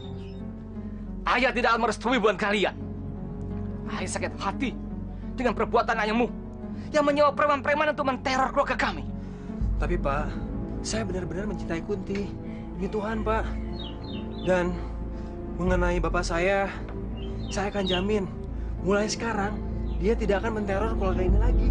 Speaker 15: ayah tidak akan merestui hubungan kalian. Ayah sakit hati dengan perbuatan ayahmu yang menyewa preman-preman untuk menteror keluarga kami.
Speaker 5: Tapi Pak, saya benar-benar mencintai Kunti. Demi Tuhan, Pak. Dan mengenai bapak saya akan jamin mulai sekarang dia tidak akan menteror keluarga ini lagi.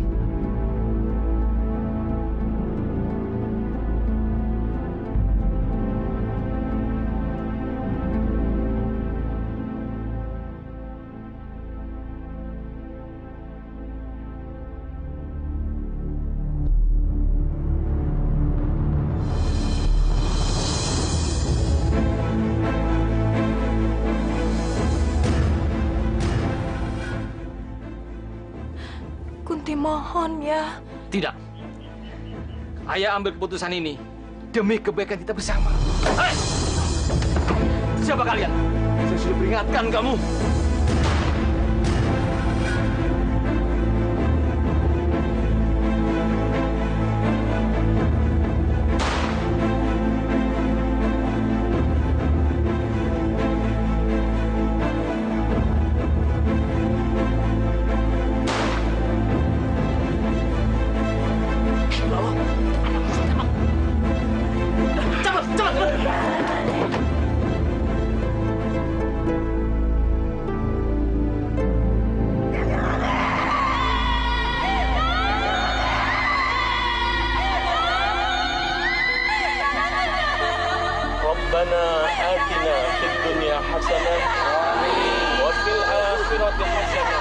Speaker 9: Kunti mohon ya.
Speaker 15: Tidak. Ayah ambil keputusan ini demi kebaikan kita bersama. Hei! Siapa kalian? Saya sudah peringatkan kamu.
Speaker 11: ربنا آتنا في الدنيا حسنة وفي الآخرة حسنة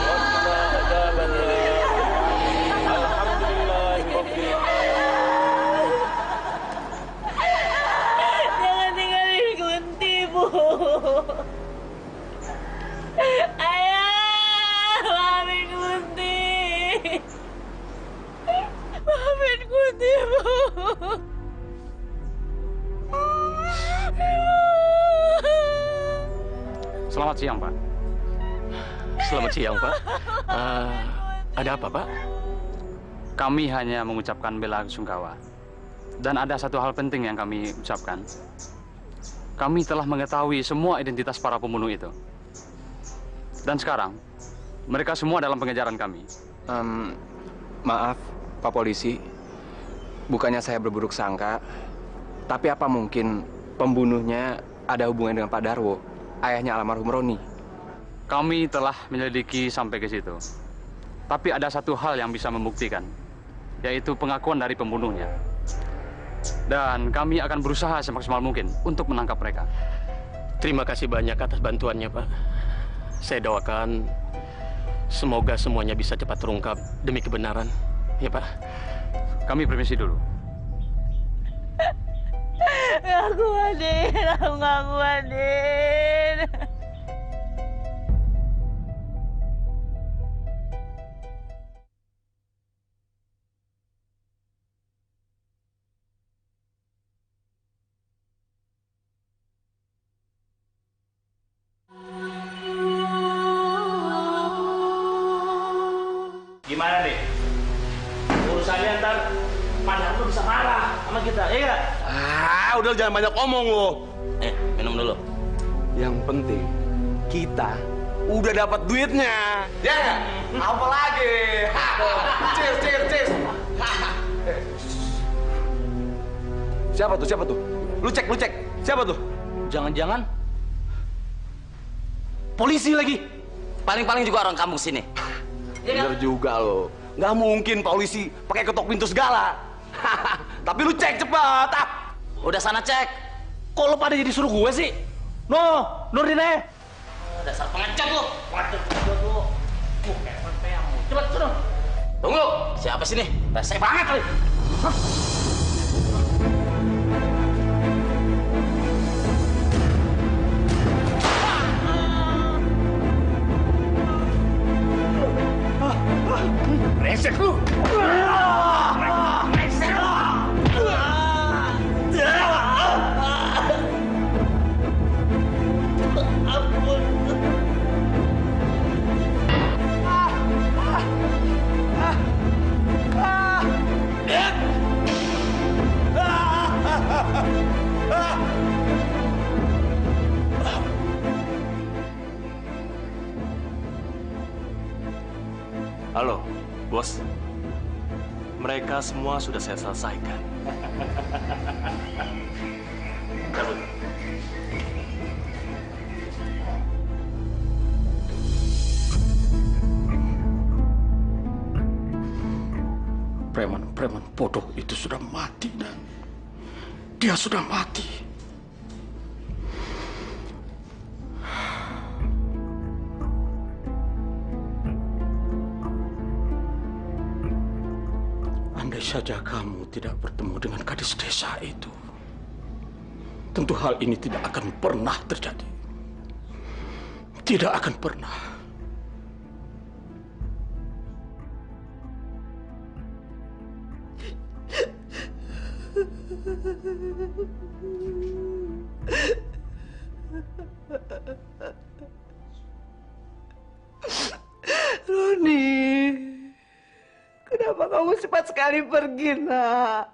Speaker 11: وقنا عذاب النار الحمد لله رب العالمين.
Speaker 8: Jangan tinggalin Kunti, Bu. Ayah, maafin Kunti. Maafin Kunti, Bu.
Speaker 11: Selamat siang, Pak. Selamat siang, Pak. Ada apa, Pak? Kami hanya mengucapkan bela sungkawa. Dan ada satu hal penting yang kami ucapkan. Kami telah mengetahui semua identitas para pembunuh itu. Dan sekarang, mereka semua dalam pengejaran kami.
Speaker 12: Maaf, Pak Polisi. Bukannya saya berburuk sangka, tapi apa mungkin pembunuhnya ada hubungan dengan Pak Darwo, ayahnya almarhum Roni?
Speaker 11: Kami telah menyelidiki sampai ke situ. Tapi ada satu hal yang bisa membuktikan, yaitu pengakuan dari pembunuhnya. Dan kami akan berusaha semaksimal mungkin untuk menangkap mereka. Terima kasih banyak atas bantuannya, Pak. Saya doakan semoga semuanya bisa cepat terungkap demi kebenaran. Ya, Pak. Kami permisi dulu.
Speaker 8: Nggak kuat, Din. Aku nggak kuat, Din.
Speaker 15: Gimana nih? Urusannya ntar Pak Darwo bisa marah sama kita, iya nggak?
Speaker 16: Udah jangan banyak omong lo.
Speaker 15: Minum dulu.
Speaker 16: Yang penting kita udah dapat duitnya. Ya nggak? Apa lagi? Cheers, cheers, cheers. Siapa tuh? Siapa tuh? Lu cek, lu cek. Siapa tuh?
Speaker 15: Jangan-jangan polisi lagi.
Speaker 17: Paling-paling juga orang kampung sini.
Speaker 16: Bener juga lo. Nggak mungkin polisi pakai ketok pintu segala. Tapi lu cek cepat.
Speaker 17: Udah sana cek.
Speaker 15: Kok lo pada jadi suruh gue sih? Nurdin. Dasar pengecut lo. Pengecut lo. Kayak pepeang. Cepet, suruh.
Speaker 17: Tunggu, siapa sih nih?
Speaker 15: Rese banget kali.
Speaker 7: Resek lu! Resek lu! Ampun!
Speaker 18: Halo, bos. Mereka semua sudah saya selesaikan. Cabut.
Speaker 7: Preman bodoh itu sudah mati, dan dia sudah mati. Andai saja kamu tidak bertemu dengan gadis desa itu, tentu hal ini tidak akan pernah terjadi. Tidak akan pernah.
Speaker 8: Roni, kenapa kamu cepat sekali pergi, nak?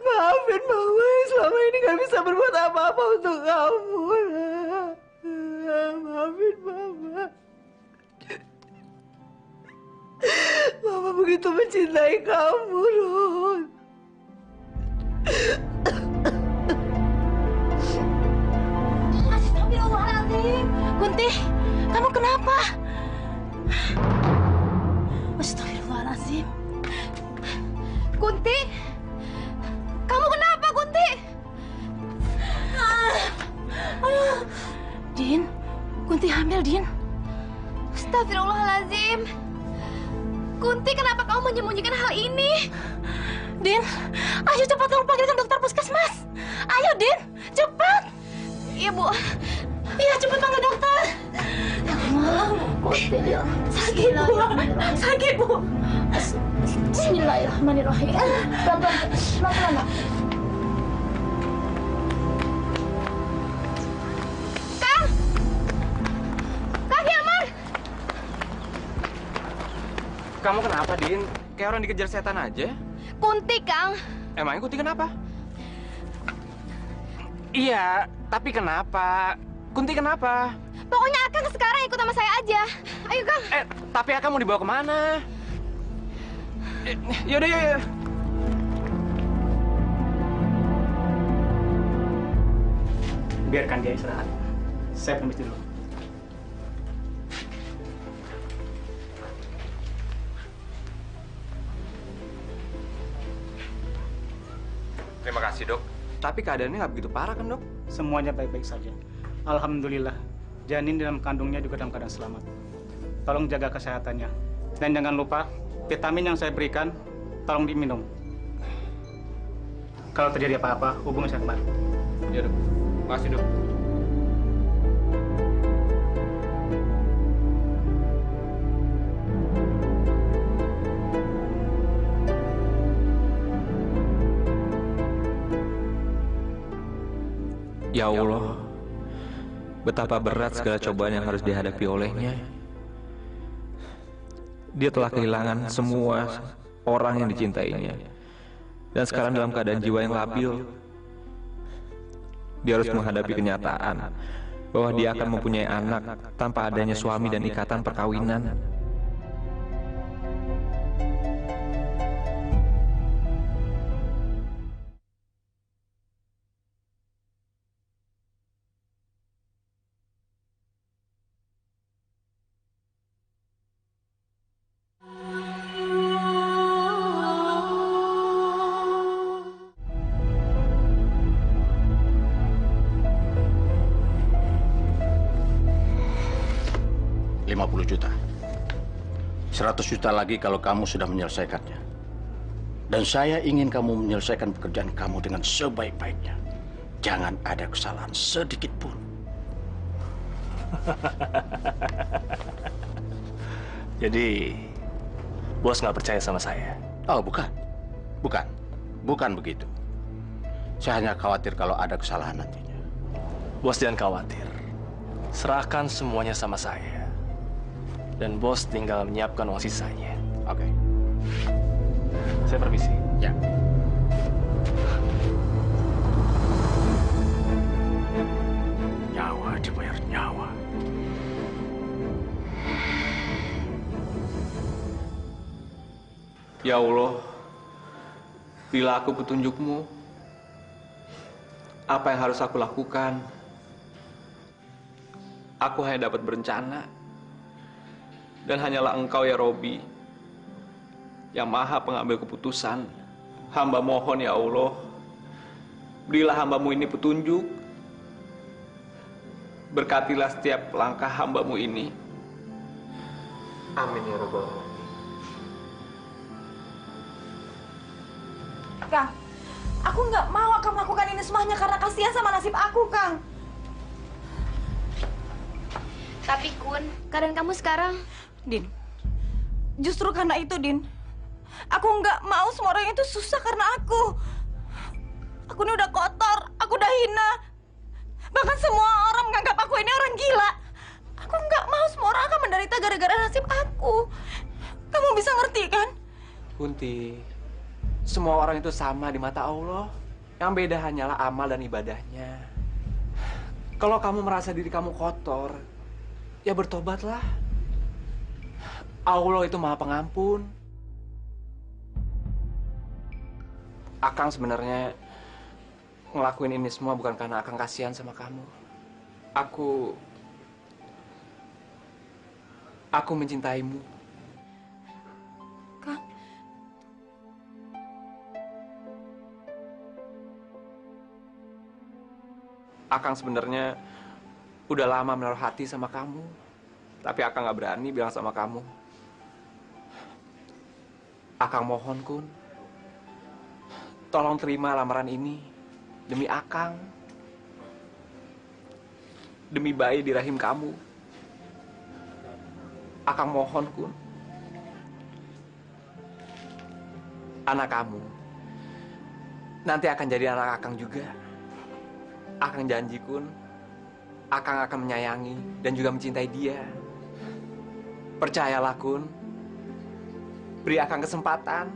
Speaker 8: Maafin Mama, selama ini gak bisa berbuat apa-apa untuk kamu, nak. Maafin Mama. Mama begitu mencintai kamu, Ron.
Speaker 9: Astagfirullahaladzim. Kunti, kamu kenapa? Astagfirullahaladzim.
Speaker 3: Kunti, kamu kenapa, Kunti?
Speaker 9: Din, Kunti hamil, Din.
Speaker 3: Astagfirullahaladzim. Kunti, kenapa kamu menyembunyikan hal ini?
Speaker 9: Din, ayo cepat tolong panggilkan dokter puskesmas. Ayo, Din, cepat.
Speaker 3: Iya, Bu.
Speaker 9: Iya, cepat panggil dokter. Sakit, Bu. Sakit, Bu.
Speaker 13: Bismillahirrahmanirrahim. Pelan-pelan, Nak.
Speaker 3: Kang Hilman!
Speaker 12: Kamu kenapa, Din? Kayak orang dikejar setan aja.
Speaker 3: Kunti, Kang.
Speaker 12: Emangnya Kunti kenapa? Iya, tapi kenapa? Kunti kenapa?
Speaker 3: Pokoknya Akang sekarang ikut sama saya aja. Ayo, Kang.
Speaker 12: Tapi Akang mau dibawa kemana? Yaudah, yuk.
Speaker 15: Biarkan dia istirahat. Saya permisi dulu.
Speaker 12: Terima kasih, Dok. Tapi keadaannya nggak begitu parah kan, Dok?
Speaker 15: Semuanya baik-baik saja. Alhamdulillah. Janin dalam kandungnya juga dalam keadaan selamat. Tolong jaga kesehatannya. Dan jangan lupa, vitamin yang saya berikan, tolong diminum. Kalau terjadi apa-apa, hubungi saya kembali.
Speaker 12: Iya, Dok. Makasih, Dok.
Speaker 19: Ya Allah, betapa berat segala cobaan yang harus dihadapi olehnya. Dia telah kehilangan semua orang yang dicintainya. Dan sekarang dalam keadaan jiwa yang labil. Dia harus menghadapi kenyataan bahwa dia akan mempunyai anak tanpa adanya suami dan ikatan perkawinan.
Speaker 7: 50 juta. 100 juta lagi kalau kamu sudah menyelesaikannya. Dan saya ingin kamu menyelesaikan pekerjaan kamu dengan sebaik-baiknya. Jangan ada kesalahan sedikit pun.
Speaker 18: Jadi, bos nggak percaya sama saya?
Speaker 7: Oh, bukan. Bukan. Bukan begitu. Saya hanya khawatir kalau ada kesalahan nantinya.
Speaker 18: Bos jangan khawatir. Serahkan semuanya sama saya. Dan bos tinggal menyiapkan uang sisanya.
Speaker 7: Oke.
Speaker 18: Saya permisi.
Speaker 7: Ya. Nyawa dibayar nyawa.
Speaker 19: Ya Allah, bila aku petunjuk-Mu, apa yang harus aku lakukan? Aku hanya dapat berencana. Dan hanyalah Engkau ya Robi, yang maha pengambil keputusan. Hamba mohon ya Allah, berilah hamba-Mu ini petunjuk. Berkatilah setiap langkah hamba-Mu ini. Amin ya Rabbal Alamin.
Speaker 9: Kang, aku nggak mau akan melakukan ini semuanya karena kasihan sama nasib aku, Kang.
Speaker 3: Tapi Kun, keadaan kamu sekarang...
Speaker 9: Din, justru karena itu, Din. Aku nggak mau semua orang itu susah karena aku. Aku ini udah kotor, aku udah hina. Bahkan semua orang menganggap aku ini orang gila. Aku nggak mau semua orang akan menderita gara-gara nasib aku. Kamu bisa ngerti, kan?
Speaker 19: Kunti, semua orang itu sama di mata Allah. Yang beda hanyalah amal dan ibadahnya. Kalau kamu merasa diri kamu kotor, ya bertobatlah. Allah itu Maha Pengampun. Akang sebenarnya ngelakuin ini semua bukan karena Akang kasihan sama kamu. Aku mencintaimu.
Speaker 9: Kang.
Speaker 19: Akang sebenarnya udah lama menaruh hati sama kamu. Tapi Akang nggak berani bilang sama kamu. Akang mohon, Kun. Tolong terima lamaran ini. Demi Akang. Demi bayi di rahim kamu. Akang mohon, Kun. Anak kamu nanti akan jadi anak Akang juga. Akang janji, Kun. Akang akan menyayangi dan juga mencintai dia. Percayalah, Kun. Beri Akang kesempatan.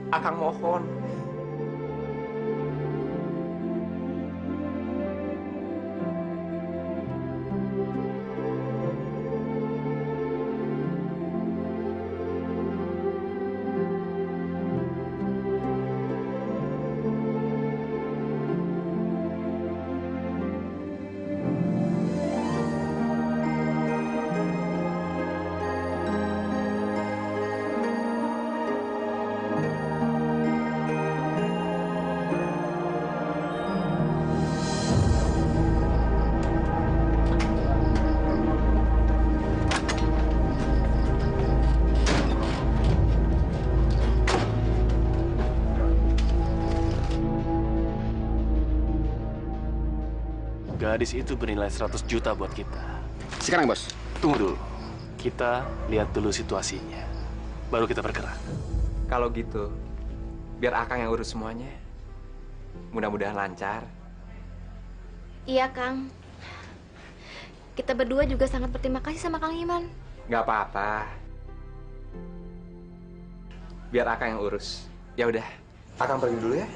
Speaker 19: Akang mohon.
Speaker 18: Gadis itu bernilai 100 juta buat kita.
Speaker 7: Sekarang, Bos.
Speaker 18: Tunggu dulu. Kita lihat dulu situasinya. Baru kita bergerak.
Speaker 19: Kalau gitu, biar Akang yang urus semuanya. Mudah-mudahan lancar.
Speaker 3: Iya, Kang. Kita berdua juga sangat berterima kasih sama Kang Iman.
Speaker 19: Nggak apa-apa. Biar Akang yang urus. Ya udah, Akang pergi dulu ya.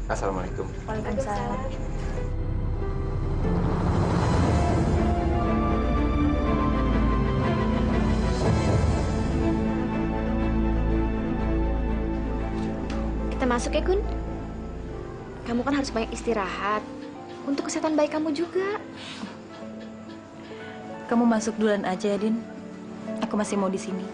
Speaker 19: Assalamualaikum.
Speaker 9: Waalaikumsalam.
Speaker 3: Kita masuk ya, Kun. Kamu kan harus banyak istirahat. Untuk kesehatan bayi kamu juga.
Speaker 9: Kamu masuk duluan aja ya, Din. Aku masih mau di sini.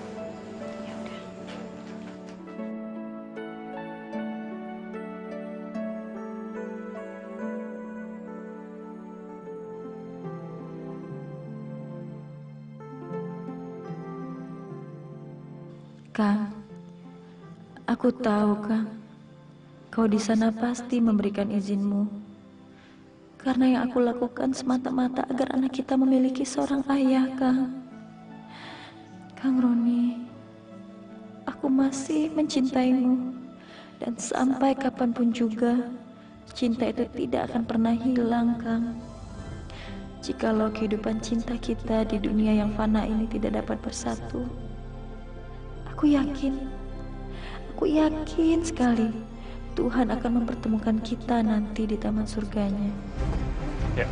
Speaker 9: Kang, aku tahu, Kang. Kau di sana pasti memberikan izinmu. Karena yang aku lakukan semata-mata agar anak kita memiliki seorang ayah, Kang. Kang Roni, aku masih mencintaimu. Dan sampai kapanpun juga, cinta itu tidak akan pernah hilang, Kang. Jikalau kehidupan cinta kita di dunia yang fana ini tidak dapat bersatu, aku yakin sekali Tuhan akan mempertemukan kita nanti di taman surganya.
Speaker 18: Ya.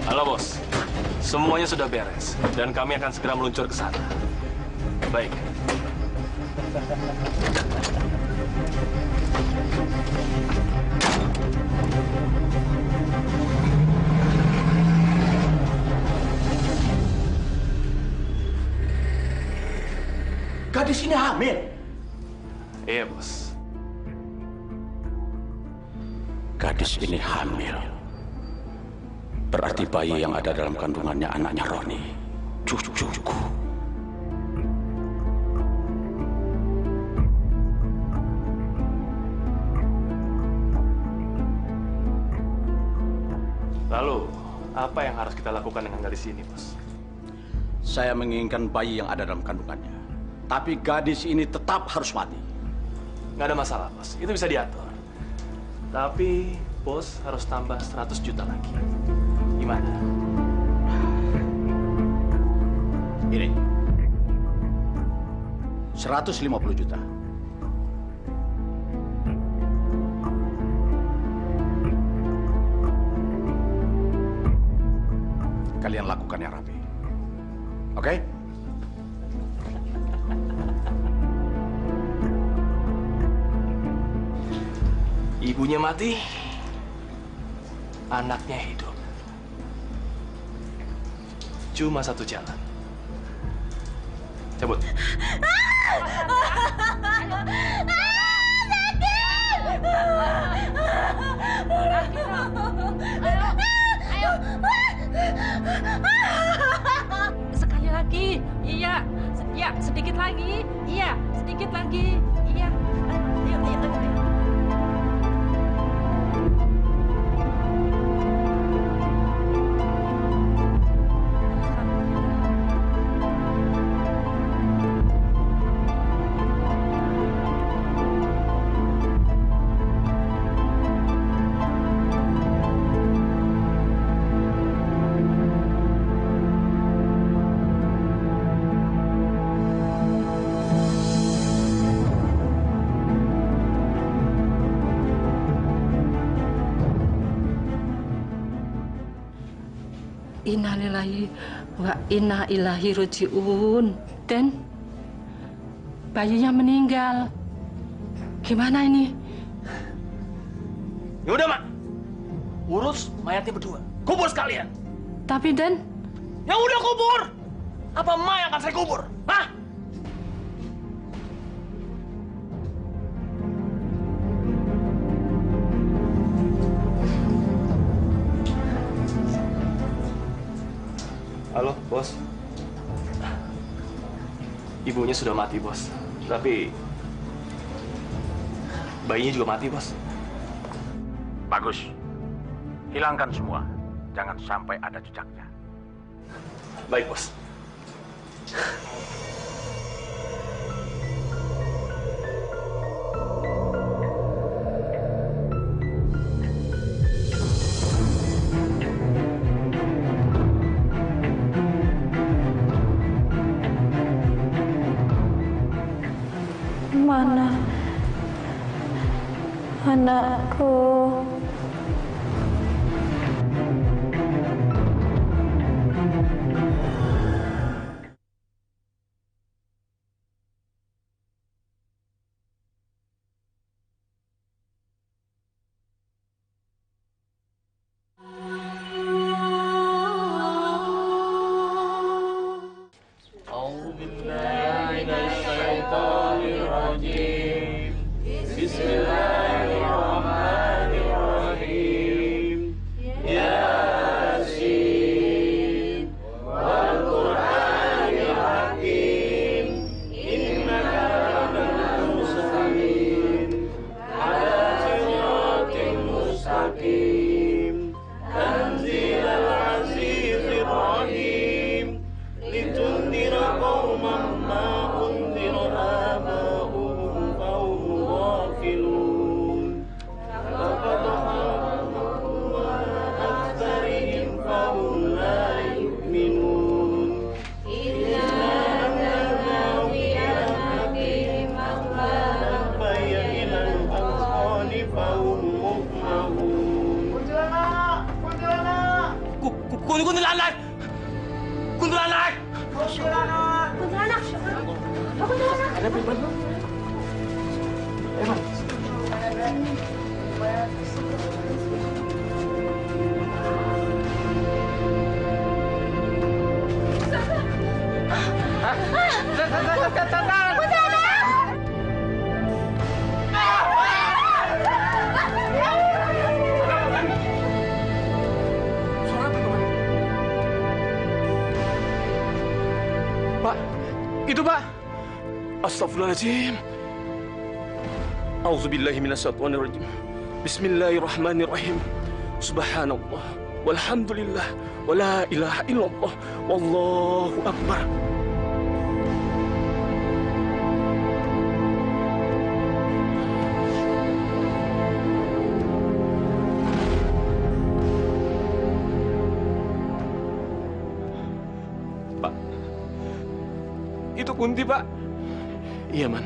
Speaker 18: Halo bos, semuanya sudah beres dan kami akan segera meluncur ke sana. Baik.
Speaker 7: Gadis ini hamil?
Speaker 18: Iya bos.
Speaker 7: Gadis ini hamil. Berarti bayi yang ada dalam kandungannya anaknya Roni, cucuku.
Speaker 18: Lalu, apa yang harus kita lakukan dengan gadis ini, bos?
Speaker 7: Saya menginginkan bayi yang ada dalam kandungannya. Tapi gadis ini tetap harus mati.
Speaker 18: Nggak ada masalah, bos. Itu bisa diatur. Tapi, bos harus tambah 100 juta lagi. Gimana?
Speaker 7: Ini 150 juta. Kalian lakukan yang rapi. Oke?
Speaker 18: Ibunya mati, anaknya hidup. Cuma satu jalan. Cabut.
Speaker 20: Sekali lagi. Iya. Ya, sedikit lagi. Iya, sedikit lagi. Iya. Ayo, ayo, ayo, ayo.
Speaker 21: Innalillahi wa inna ilaihi raji'un. Dan bayinya meninggal. Gimana ini?
Speaker 18: Ya udah, Mak. Urus mayatnya berdua. Kubur sekalian.
Speaker 21: Tapi Dan,
Speaker 18: ya udah kubur. Apa Mak yang akan saya kubur? Hah? Halo, bos. Ibunya sudah mati, bos. Tapi bayinya juga mati, bos.
Speaker 7: Bagus. Hilangkan semua. Jangan sampai ada jejaknya.
Speaker 18: Baik, bos.
Speaker 9: Mana anakku?
Speaker 4: rajim. Bismillahirrahmanirrahim. Yasin wal Qur'anil Hakim. Innaka laminal mursalin ala siratin mustaqim. Tanzilal azizir rahim. Litundira qauman ma undira aba'uhum fahum ghafilun. Laqad haqqaqa aktharihim fahum la yu'minun. Inna anzalnahu fi kitabin maknun bayyinal azqani fahum muhmahun. Kuntilanak! Kuntilanak! Kuntilanak! Kuntilanak! Kuntilanak! Kuntilanak! Kuntilanak! Ada perempuan.
Speaker 18: Pak, itu Pak. Astagfirullahaladzim. A'udzubillahi minasyaitonirrajim. Bismillahirrahmanirrahim. Subhanallah, walhamdulillah, wala ilaha illallah, wallahu akbar. Pak, itu Kunti, Pak. Iya, Man.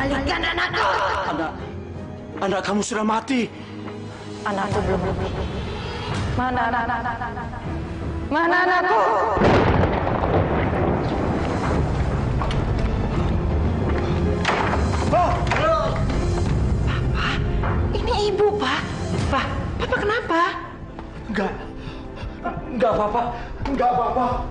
Speaker 7: Kembalikan anakku. Anak kamu sudah mati.
Speaker 9: Anakku belum. Mana anak? Mana anakku?
Speaker 7: Papa,
Speaker 9: ini ibu, Pak.
Speaker 7: Pak, Papa kenapa? Enggak apa-apa. Enggak apa-apa.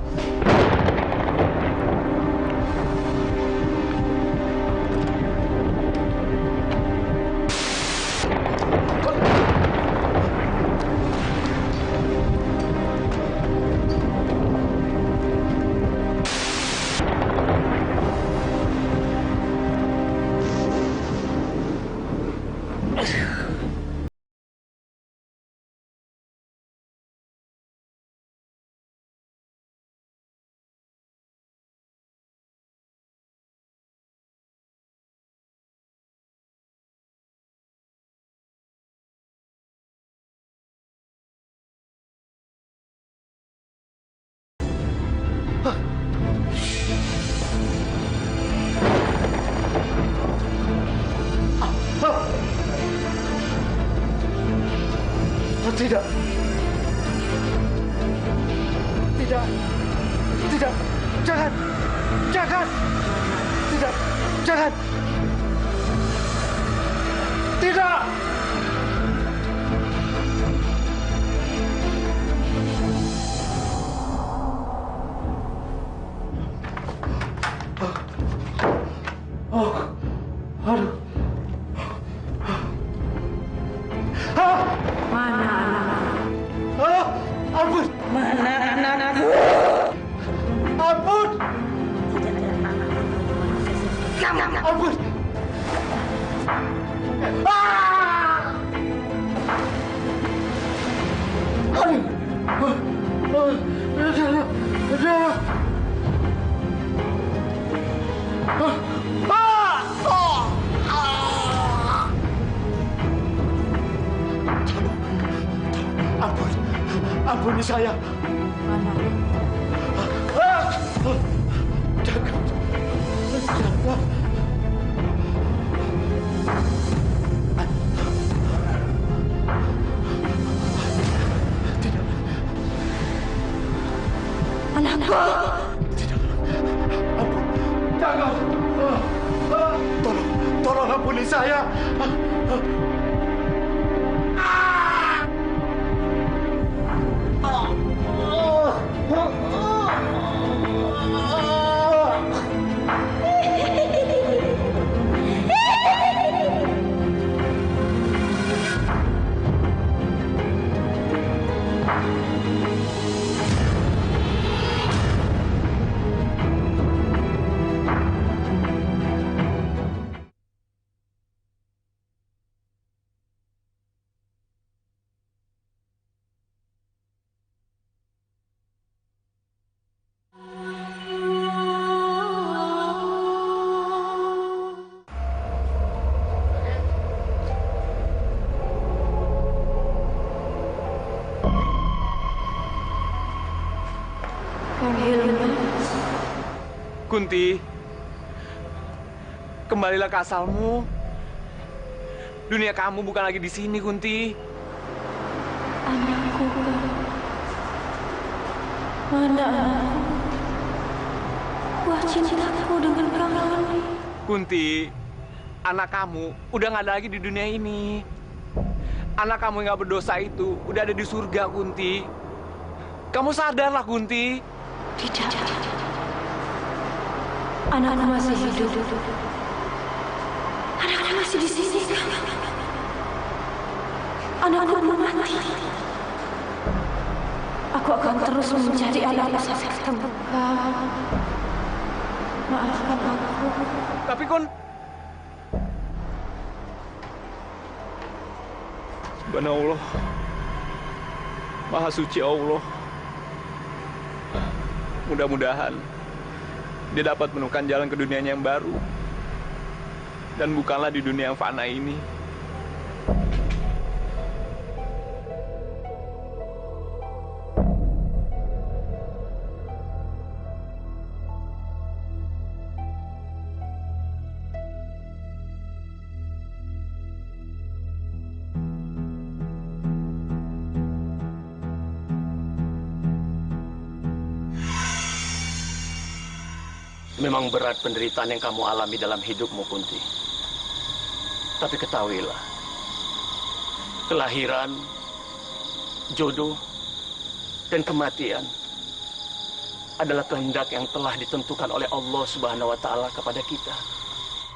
Speaker 2: Tidak. Tidak. Tidak. Jangan. Jangan. Tidak. Jangan. Tidak. Oh. Aduh.
Speaker 21: Mana anak?
Speaker 2: Ampun.
Speaker 21: Mana anakku?
Speaker 2: Ampun. Ampun. Ampun. Ampuni saya. Jangan. Jangan.
Speaker 21: Anakku.
Speaker 2: Tidak. Ampun. Jangan. Tolong ampuni saya.
Speaker 12: Kunti, kembalilah ke asalmu. Dunia kamu bukan lagi di sini, Kunti.
Speaker 21: Anakku. Mana anakku? Buah cintaku dengan Roni.
Speaker 12: Kunti, anak kamu udah nggak ada lagi di dunia ini. Anak kamu yang nggak berdosa itu udah ada di surga, Kunti. Kamu sadarlah, Kunti.
Speaker 21: Tidak. Anakku masih hidup. Anakku masih di sini. Anakku belum mati. Aku akan terus mencari anakku sampai ketemu. Maafkan aku.
Speaker 12: Tapi Kun, Subhanallah, Maha Suci Allah. Mudah-mudahan dia dapat menemukan jalan ke dunianya yang baru. Dan bukanlah di dunia yang fana ini.
Speaker 11: Memang berat penderitaan yang kamu alami dalam hidupmu, Kunti. Tapi ketahuilah, kelahiran, jodoh, dan kematian adalah kehendak yang telah ditentukan oleh Allah Subhanahu wa Ta'ala kepada kita.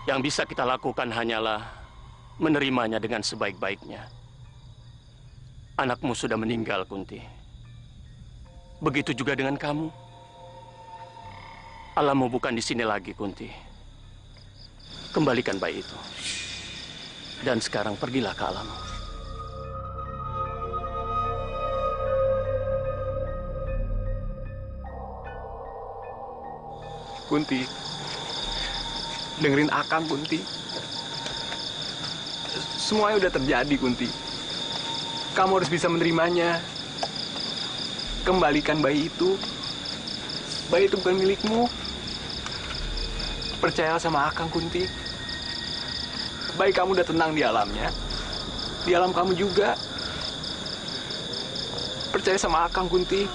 Speaker 11: Yang bisa kita lakukan hanyalah menerimanya dengan sebaik-baiknya. Anakmu sudah meninggal, Kunti. Begitu juga dengan kamu. Alammu bukan di sini lagi, Kunti. Kembalikan bayi itu. Dan sekarang pergilah ke alam.
Speaker 12: Kunti, dengerin Akang, Kunti. Semuanya udah terjadi, Kunti. Kamu harus bisa menerimanya. Kembalikan bayi itu. Bayi itu bukan milikmu. Percayalah sama Akang, Kunti. Bayi kamu udah tenang di alamnya. Di alam kamu juga. percaya sama Akang, Kunti.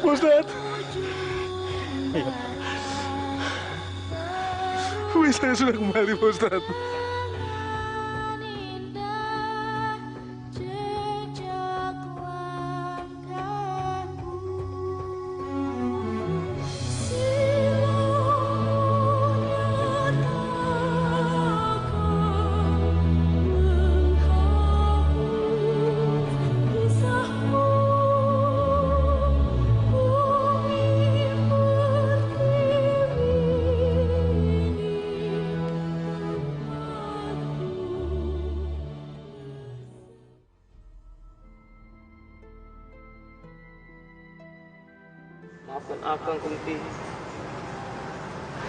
Speaker 2: Ustadz. Saya sudah kembali, Pak Ustadz.
Speaker 1: Maafkan Akang, Kunti.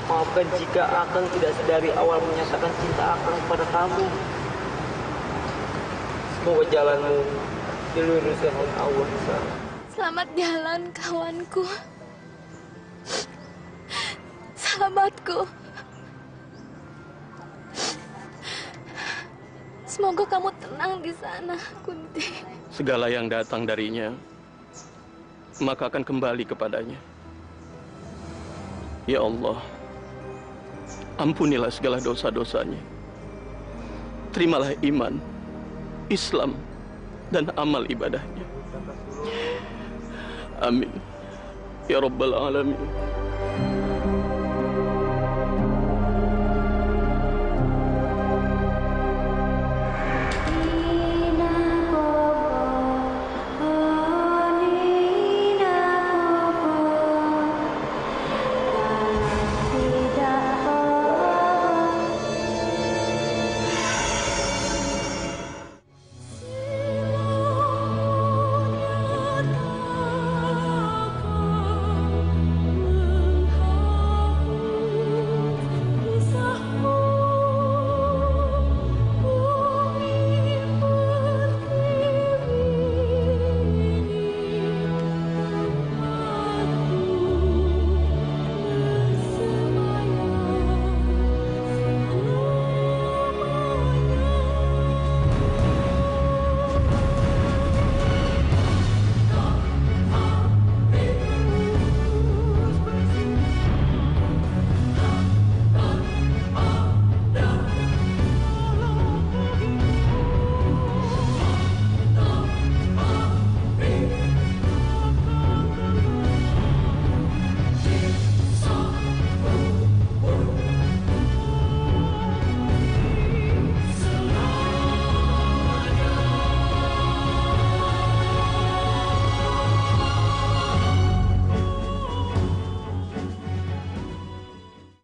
Speaker 1: Maafkan jika Akang tidak sedari awal menyatakan cinta Akang kepada kamu. Semoga jalanmu diluruskan oleh Allah.
Speaker 3: Selamat jalan, kawanku. Sahabatku. Semoga kamu tenang di sana, Kunti.
Speaker 11: Segala yang datang darinya, maka akan kembali kepadanya. Ya Allah, ampunilah segala dosa-dosanya. Terimalah iman, Islam, dan amal ibadahnya. Amin. Ya Rabbal Alamin.